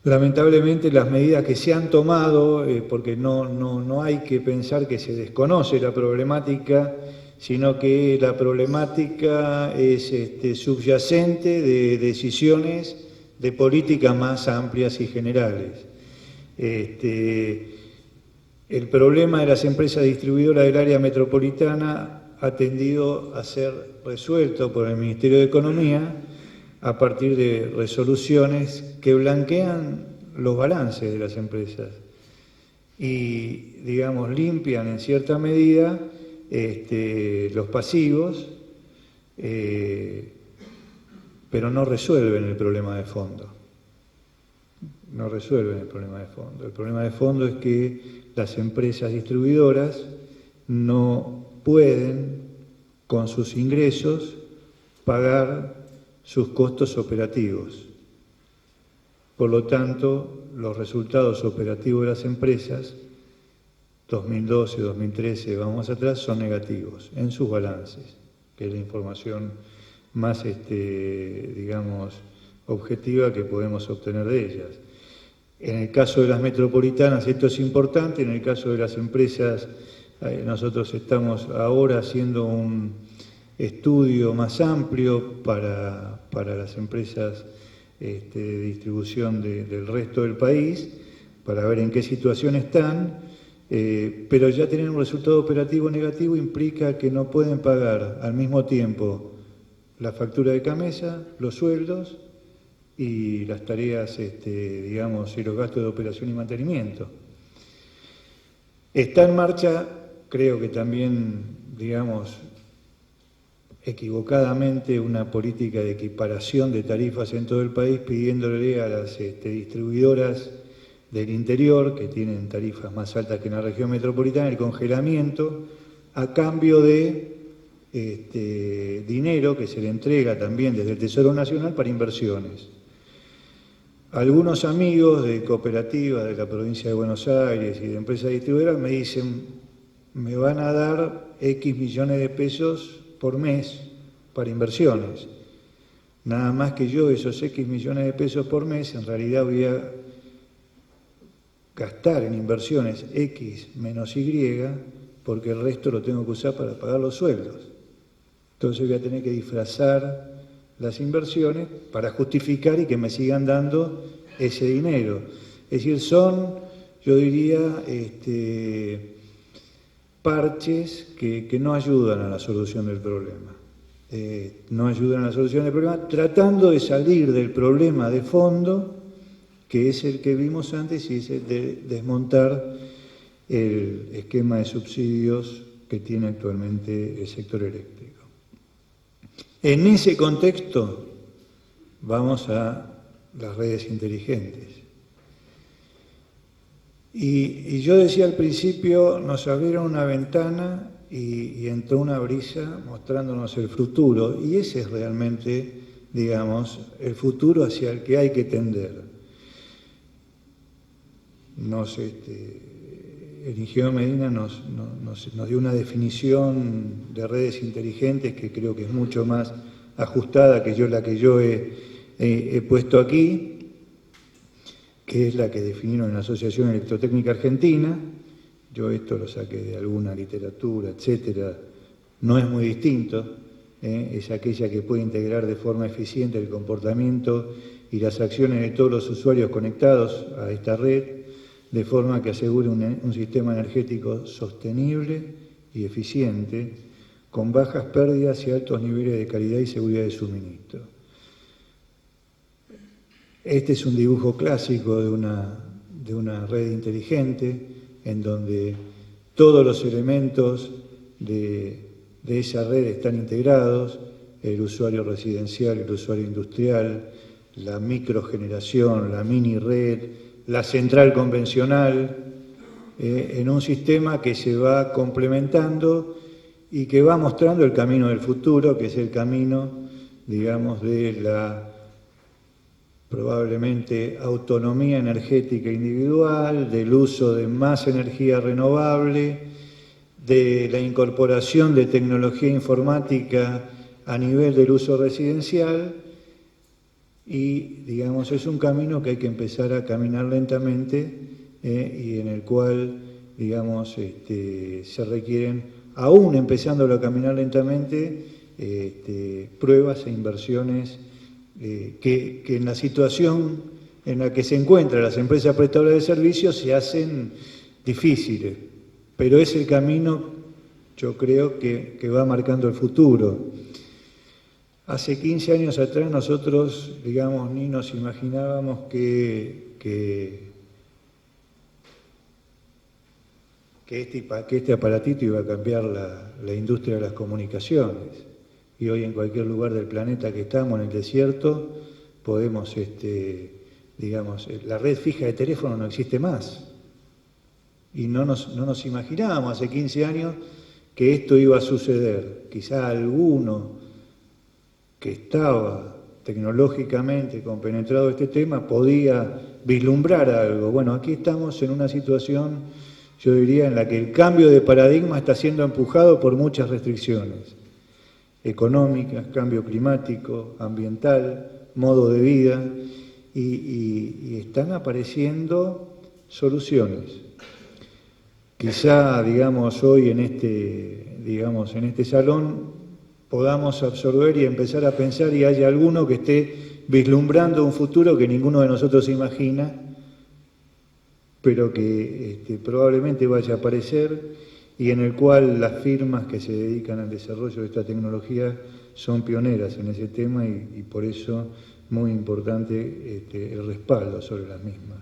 Lamentablemente las medidas que se han tomado, porque no hay que pensar que se desconoce la problemática, sino que la problemática es subyacente de decisiones de políticas más amplias y generales. El problema de las empresas distribuidoras del área metropolitana ha tendido a ser resuelto por el Ministerio de Economía a partir de resoluciones que blanquean los balances de las empresas y, digamos, limpian en cierta medida los pasivos, pero no resuelven el problema de fondo. No resuelven el problema de fondo. El problema de fondo es que las empresas distribuidoras no pueden, con sus ingresos, pagar sus costos operativos. Por lo tanto, los resultados operativos de las empresas, 2012, 2013, vamos atrás, son negativos en sus balances, que es la información más, digamos, objetiva que podemos obtener de ellas. En el caso de las metropolitanas esto es importante, en el caso de las empresas nosotros estamos ahora haciendo un estudio más amplio para las empresas de distribución del resto del país, para ver en qué situación están, pero ya tener un resultado operativo negativo implica que no pueden pagar al mismo tiempo la factura de Camesa, los sueldos y las tareas, digamos, y los gastos de operación y mantenimiento. Está en marcha, creo que también, digamos, equivocadamente, una política de equiparación de tarifas en todo el país, pidiéndole a las distribuidoras del interior, que tienen tarifas más altas que en la región metropolitana, el congelamiento a cambio de dinero que se le entrega también desde el Tesoro Nacional para inversiones. Algunos amigos de cooperativas de la provincia de Buenos Aires y de empresas distribuidoras me dicen, me van a dar X millones de pesos por mes para inversiones. Nada más que yo esos X millones de pesos por mes en realidad voy a gastar en inversiones X menos Y porque el resto lo tengo que usar para pagar los sueldos. Entonces voy a tener que disfrazar las inversiones para justificar y que me sigan dando ese dinero. Es decir, son, yo diría, parches que no ayudan a la solución del problema. No ayudan a la solución del problema, tratando de salir del problema de fondo, que es el que vimos antes, y es el de desmontar el esquema de subsidios que tiene actualmente el sector eléctrico. En ese contexto vamos a las redes inteligentes. Y yo decía al principio, nos abrieron una ventana y entró una brisa mostrándonos el futuro, y ese es realmente, digamos, el futuro hacia el que hay que tender. El ingeniero Medina nos dio una definición de redes inteligentes que creo que es mucho más ajustada que la que yo he puesto aquí, que es la que definieron en la Asociación Electrotécnica Argentina. Yo esto lo saqué de alguna literatura, etcétera. No es muy distinto, es aquella que puede integrar de forma eficiente el comportamiento y las acciones de todos los usuarios conectados a esta red, de forma que asegure un sistema energético sostenible y eficiente, con bajas pérdidas y altos niveles de calidad y seguridad de suministro. Este es un dibujo clásico de una red inteligente, en donde todos los elementos de esa red están integrados: el usuario residencial, el usuario industrial, la microgeneración, la mini red, la central convencional, en un sistema que se va complementando y que va mostrando el camino del futuro, que es el camino, digamos, de la probablemente autonomía energética individual, del uso de más energía renovable, de la incorporación de tecnología informática a nivel del uso residencial, y, digamos, es un camino que hay que empezar a caminar lentamente y en el cual, digamos, se requieren, aún empezándolo a caminar lentamente, pruebas e inversiones que en la situación en la que se encuentran las empresas prestadoras de servicios se hacen difíciles, pero es el camino, yo creo, que va marcando el futuro. Hace 15 años atrás nosotros, digamos, ni nos imaginábamos que este aparatito iba a cambiar la industria de las comunicaciones. Y hoy en cualquier lugar del planeta que estamos, en el desierto, podemos, digamos, la red fija de teléfono no existe más. Y no nos imaginábamos hace 15 años que esto iba a suceder. Quizá alguno que estaba tecnológicamente compenetrado este tema podía vislumbrar algo. Bueno, aquí estamos en una situación, yo diría, en la que el cambio de paradigma está siendo empujado por muchas restricciones económicas, cambio climático, ambiental, modo de vida, y están apareciendo soluciones. Quizá, digamos, hoy en este salón podamos absorber y empezar a pensar, y haya alguno que esté vislumbrando un futuro que ninguno de nosotros imagina, pero que probablemente vaya a aparecer, y en el cual las firmas que se dedican al desarrollo de esta tecnología son pioneras en ese tema, y por eso muy importante el respaldo sobre las mismas.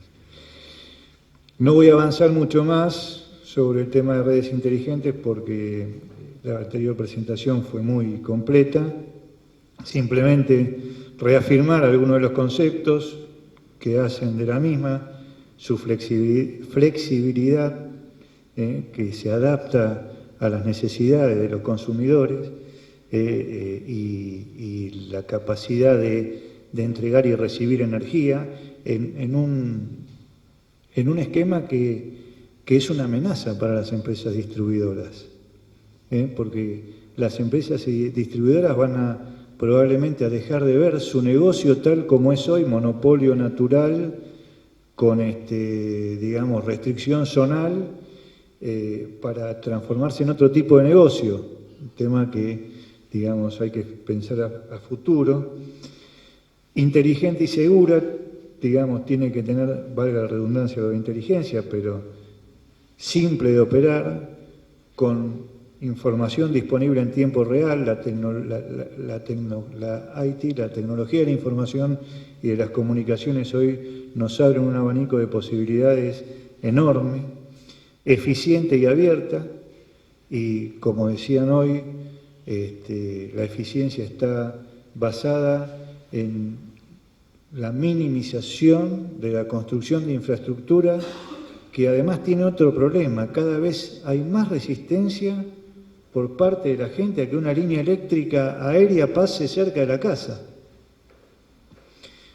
No voy a avanzar mucho más sobre el tema de redes inteligentes porque la anterior presentación fue muy completa. Simplemente reafirmar algunos de los conceptos que hacen de la misma, su flexibilidad, que se adapta a las necesidades de los consumidores, y la capacidad de entregar y recibir energía en un esquema que es una amenaza para las empresas distribuidoras, porque las empresas distribuidoras van probablemente a dejar de ver su negocio tal como es hoy, monopolio natural, con digamos, restricción zonal, para transformarse en otro tipo de negocio, un tema que, digamos, hay que pensar a futuro. Inteligente y segura, digamos, tiene que tener, valga la redundancia de inteligencia, pero simple de operar, con información disponible en tiempo real. La IT, la tecnología de la información y de las comunicaciones hoy nos abren un abanico de posibilidades enorme, eficiente y abierta, y como decían hoy, la eficiencia está basada en la minimización de la construcción de infraestructura, que además tiene otro problema: cada vez hay más resistencia por parte de la gente a que una línea eléctrica aérea pase cerca de la casa.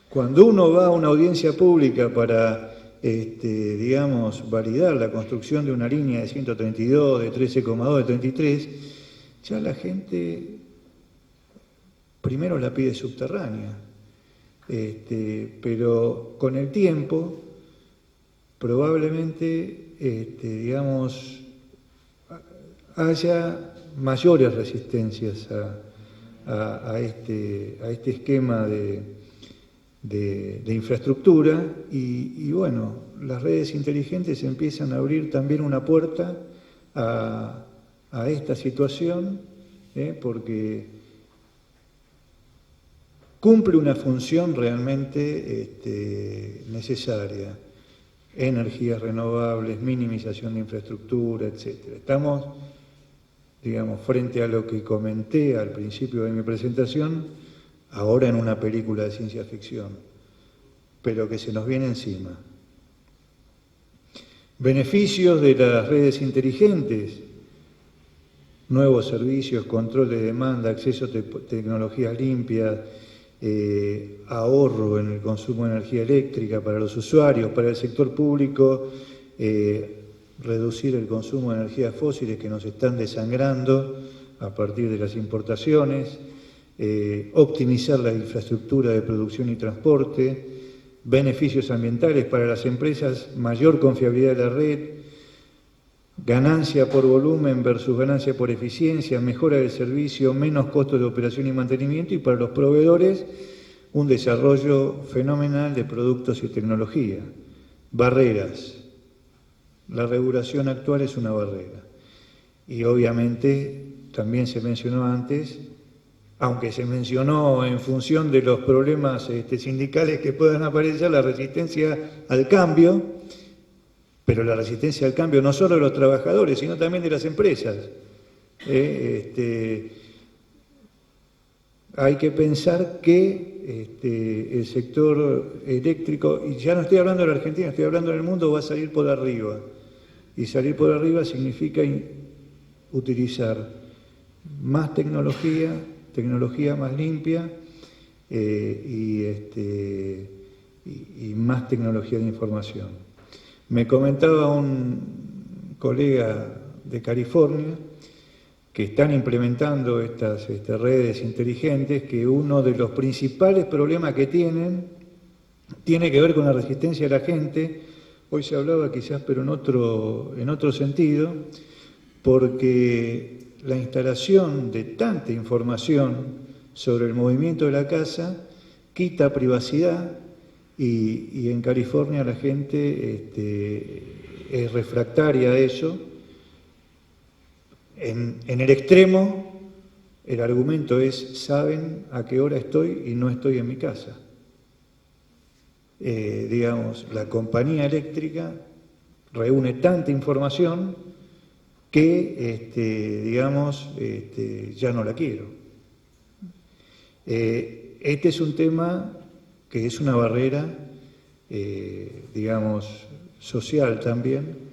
Cuando uno va a una audiencia pública para, digamos, validar la construcción de una línea de 132, de 13,2, de 33, ya la gente primero la pide subterránea, pero con el tiempo probablemente, digamos, haya mayores resistencias a este esquema de infraestructura y bueno, las redes inteligentes empiezan a abrir también una puerta a esta situación, porque cumple una función realmente necesaria: energías renovables, minimización de infraestructura, etc. Estamos, digamos, frente a lo que comenté al principio de mi presentación, ahora en una película de ciencia ficción, pero que se nos viene encima. Beneficios de las redes inteligentes: nuevos servicios, control de demanda, acceso a tecnologías limpias, ahorro en el consumo de energía eléctrica para los usuarios, para el sector público, reducir el consumo de energías fósiles que nos están desangrando a partir de las importaciones, optimizar la infraestructura de producción y transporte, beneficios ambientales para las empresas, mayor confiabilidad de la red, ganancia por volumen versus ganancia por eficiencia, mejora del servicio, menos costos de operación y mantenimiento, y para los proveedores un desarrollo fenomenal de productos y tecnología. Barreras: la regulación actual es una barrera y obviamente también se mencionó antes, aunque se mencionó en función de los problemas sindicales que puedan aparecer, la resistencia al cambio, pero la resistencia al cambio no solo de los trabajadores, sino también de las empresas. Hay que pensar que el sector eléctrico, y ya no estoy hablando de la Argentina, estoy hablando del mundo, va a salir por arriba. Y salir por arriba significa utilizar más tecnología más limpia y más tecnología de información. Me comentaba un colega de California que están implementando estas redes inteligentes, que uno de los principales problemas que tiene que ver con la resistencia de la gente. Hoy se hablaba quizás, pero en otro sentido, porque la instalación de tanta información sobre el movimiento de la casa quita privacidad y en California la gente es refractaria a eso. En el extremo, el argumento es: saben a qué hora estoy y no estoy en mi casa. Digamos, la compañía eléctrica reúne tanta información que, ya no la quiero. Este es un tema que es una barrera, social también,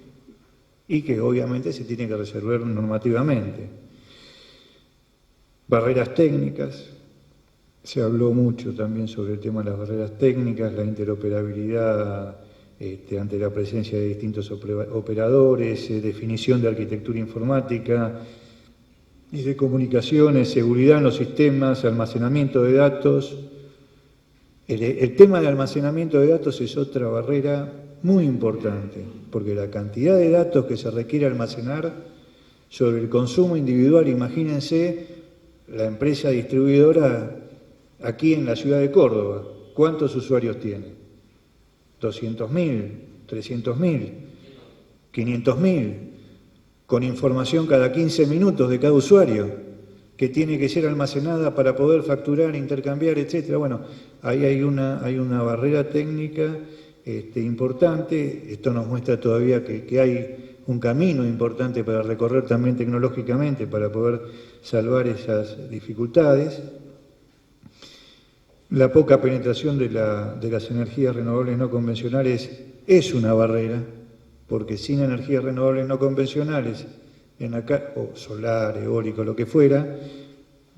y que obviamente se tiene que resolver normativamente. Barreras técnicas: se habló mucho también sobre el tema de las barreras técnicas, la interoperabilidad ante la presencia de distintos operadores, definición de arquitectura informática y de comunicaciones, seguridad en los sistemas, almacenamiento de datos. El tema de almacenamiento de datos es otra barrera muy importante, porque la cantidad de datos que se requiere almacenar sobre el consumo individual, imagínense la empresa distribuidora aquí en la ciudad de Córdoba, ¿cuántos usuarios tiene? 200.000, 300.000, 500.000, con información cada 15 minutos de cada usuario, que tiene que ser almacenada para poder facturar, intercambiar, etcétera. Bueno, ahí hay una barrera técnica importante. Esto nos muestra todavía que hay un camino importante para recorrer también tecnológicamente para poder salvar esas dificultades. La poca penetración de las energías renovables no convencionales es una barrera, porque sin energías renovables no convencionales, o solar, eólico, lo que fuera,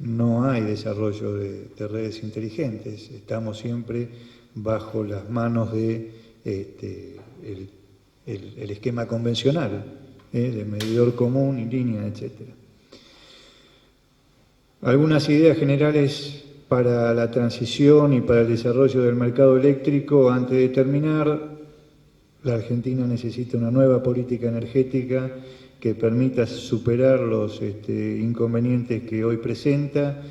no hay desarrollo de redes inteligentes. Estamos siempre bajo las manos de el esquema convencional, de medidor común y línea, etc. Algunas ideas generales para la transición y para el desarrollo del mercado eléctrico. Antes de terminar, la Argentina necesita una nueva política energética que permita superar los inconvenientes que hoy presenta,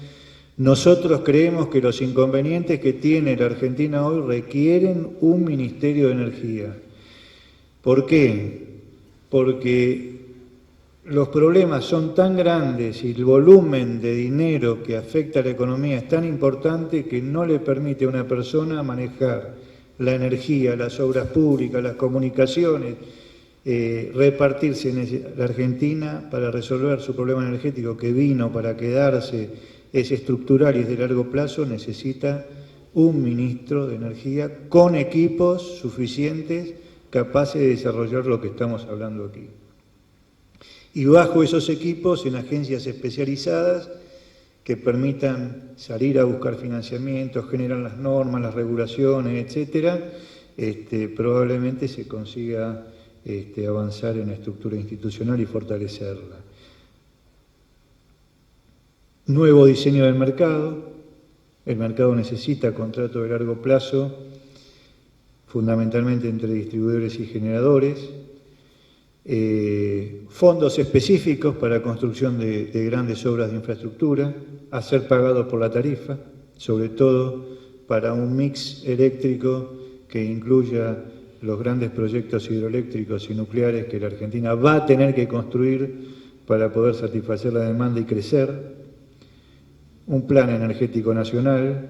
Nosotros creemos que los inconvenientes que tiene la Argentina hoy requieren un Ministerio de Energía. ¿Por qué? Porque los problemas son tan grandes y el volumen de dinero que afecta a la economía es tan importante que no le permite a una persona manejar la energía, las obras públicas, las comunicaciones, repartirse en la Argentina para resolver su problema energético que vino para quedarse, es estructural y es de largo plazo. Necesita un ministro de Energía con equipos suficientes capaces de desarrollar lo que estamos hablando aquí. Y bajo esos equipos, en agencias especializadas que permitan salir a buscar financiamiento, generar las normas, las regulaciones, etcétera, probablemente se consiga avanzar en la estructura institucional y fortalecerla. Nuevo diseño del mercado. El mercado necesita contratos de largo plazo, fundamentalmente entre distribuidores y generadores. Fondos específicos para construcción de grandes obras de infraestructura, a ser pagados por la tarifa, sobre todo para un mix eléctrico que incluya los grandes proyectos hidroeléctricos y nucleares que la Argentina va a tener que construir para poder satisfacer la demanda y crecer. Un plan energético nacional.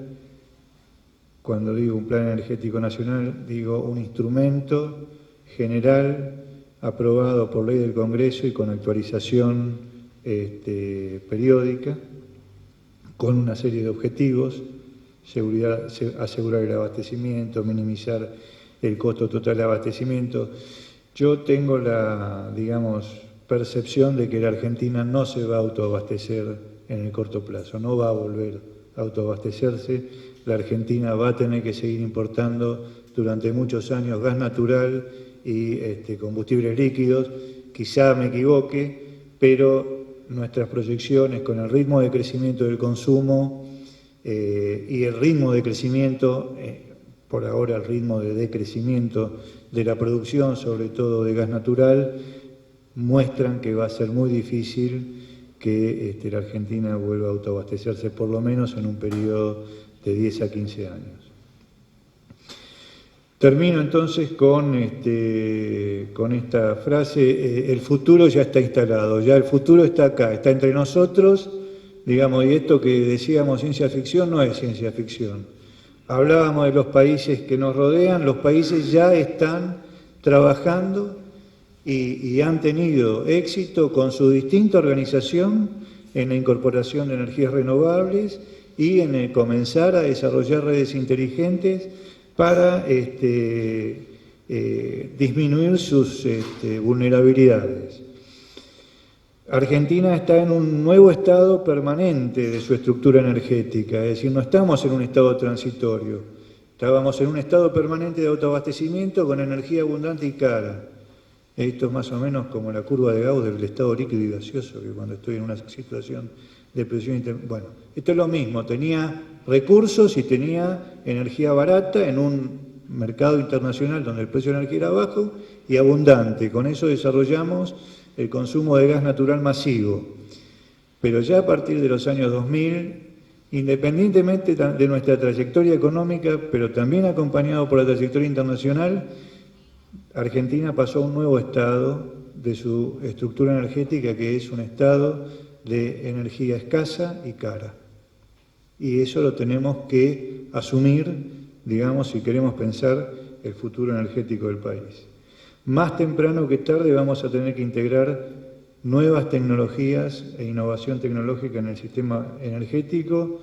Cuando digo un plan energético nacional, digo un instrumento general aprobado por ley del Congreso y con actualización periódica, con una serie de objetivos: asegurar el abastecimiento, minimizar el costo total de abastecimiento. Yo tengo la, percepción de que la Argentina no se va a autoabastecer en el corto plazo, no va a volver a autoabastecerse. La Argentina va a tener que seguir importando durante muchos años gas natural y combustibles líquidos. Quizá me equivoque, pero nuestras proyecciones con el ritmo de crecimiento del consumo y el ritmo de crecimiento, por ahora el ritmo de decrecimiento de la producción, sobre todo de gas natural, muestran que va a ser muy difícil que la Argentina vuelva a autoabastecerse, por lo menos en un periodo de 10 a 15 años. Termino entonces con esta frase: el futuro ya está instalado, ya el futuro está acá, está entre nosotros, y esto que decíamos ciencia ficción no es ciencia ficción. Hablábamos de los países que nos rodean, los países ya están trabajando y han tenido éxito con su distinta organización en la incorporación de energías renovables y en el comenzar a desarrollar redes inteligentes para disminuir sus vulnerabilidades. Argentina está en un nuevo estado permanente de su estructura energética, es decir, no estamos en un estado transitorio, estábamos en un estado permanente de autoabastecimiento con energía abundante y cara. Esto es más o menos como la curva de Gauss del estado líquido y gaseoso, que cuando estoy en una situación de presión bueno, esto es lo mismo, tenía recursos y tenía energía barata en un mercado internacional donde el precio de la energía era bajo y abundante. Con eso desarrollamos el consumo de gas natural masivo. Pero ya a partir de los años 2000, independientemente de nuestra trayectoria económica, pero también acompañado por la trayectoria internacional, Argentina pasó a un nuevo estado de su estructura energética, que es un estado de energía escasa y cara. Y eso lo tenemos que asumir, si queremos pensar el futuro energético del país. Más temprano que tarde vamos a tener que integrar nuevas tecnologías e innovación tecnológica en el sistema energético,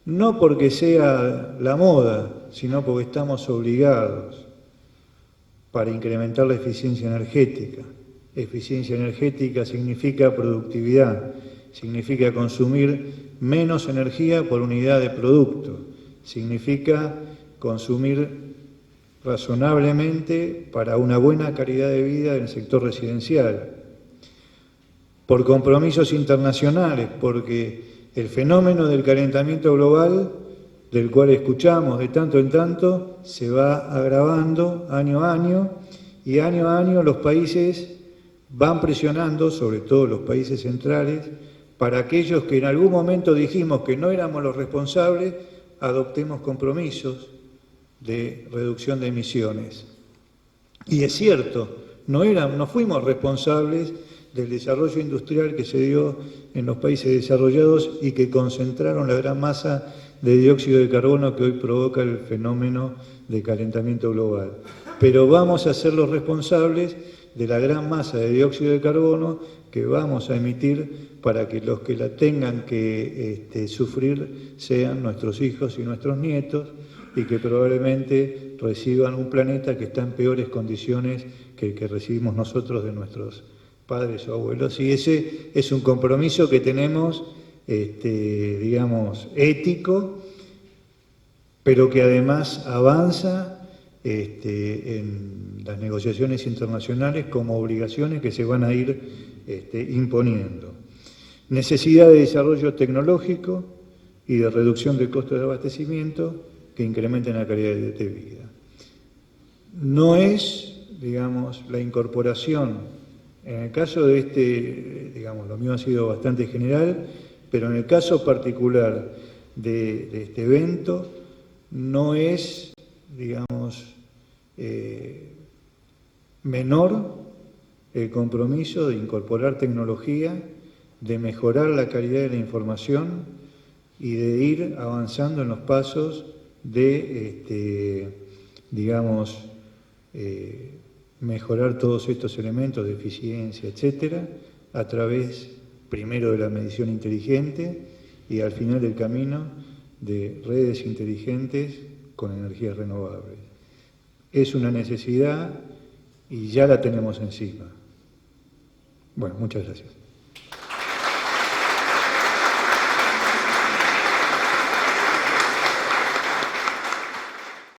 no porque sea la moda, sino porque estamos obligados para incrementar la eficiencia energética. Eficiencia energética significa productividad, significa consumir menos energía por unidad de producto, significa consumir razonablemente para una buena calidad de vida en el sector residencial. Por compromisos internacionales, porque el fenómeno del calentamiento global, del cual escuchamos de tanto en tanto, se va agravando año a año los países van presionando, sobre todo los países centrales, para aquellos que en algún momento dijimos que no éramos los responsables, adoptemos compromisos de reducción de emisiones. Y es cierto, no fuimos responsables del desarrollo industrial que se dio en los países desarrollados y que concentraron la gran masa de dióxido de carbono que hoy provoca el fenómeno de calentamiento global. Pero vamos a ser los responsables de la gran masa de dióxido de carbono que vamos a emitir para que los que la tengan que sufrir sean nuestros hijos y nuestros nietos, y que probablemente reciban un planeta que está en peores condiciones que el que recibimos nosotros de nuestros padres o abuelos. Y ese es un compromiso que tenemos, digamos, ético, pero que además avanza en las negociaciones internacionales como obligaciones que se van a ir imponiendo. Necesidad de desarrollo tecnológico y de reducción del costo de abastecimiento que incrementen la calidad de vida. No es, digamos, la incorporación, en el caso de digamos, lo mío ha sido bastante general, pero en el caso particular de este evento, no es, digamos, menor el compromiso de incorporar tecnología, de mejorar la calidad de la información y de ir avanzando en los pasos de, digamos, mejorar todos estos elementos de eficiencia, etcétera, a través, primero, de la medición inteligente y al final del camino de redes inteligentes con energías renovables. Es una necesidad y ya la tenemos encima. Bueno, muchas gracias.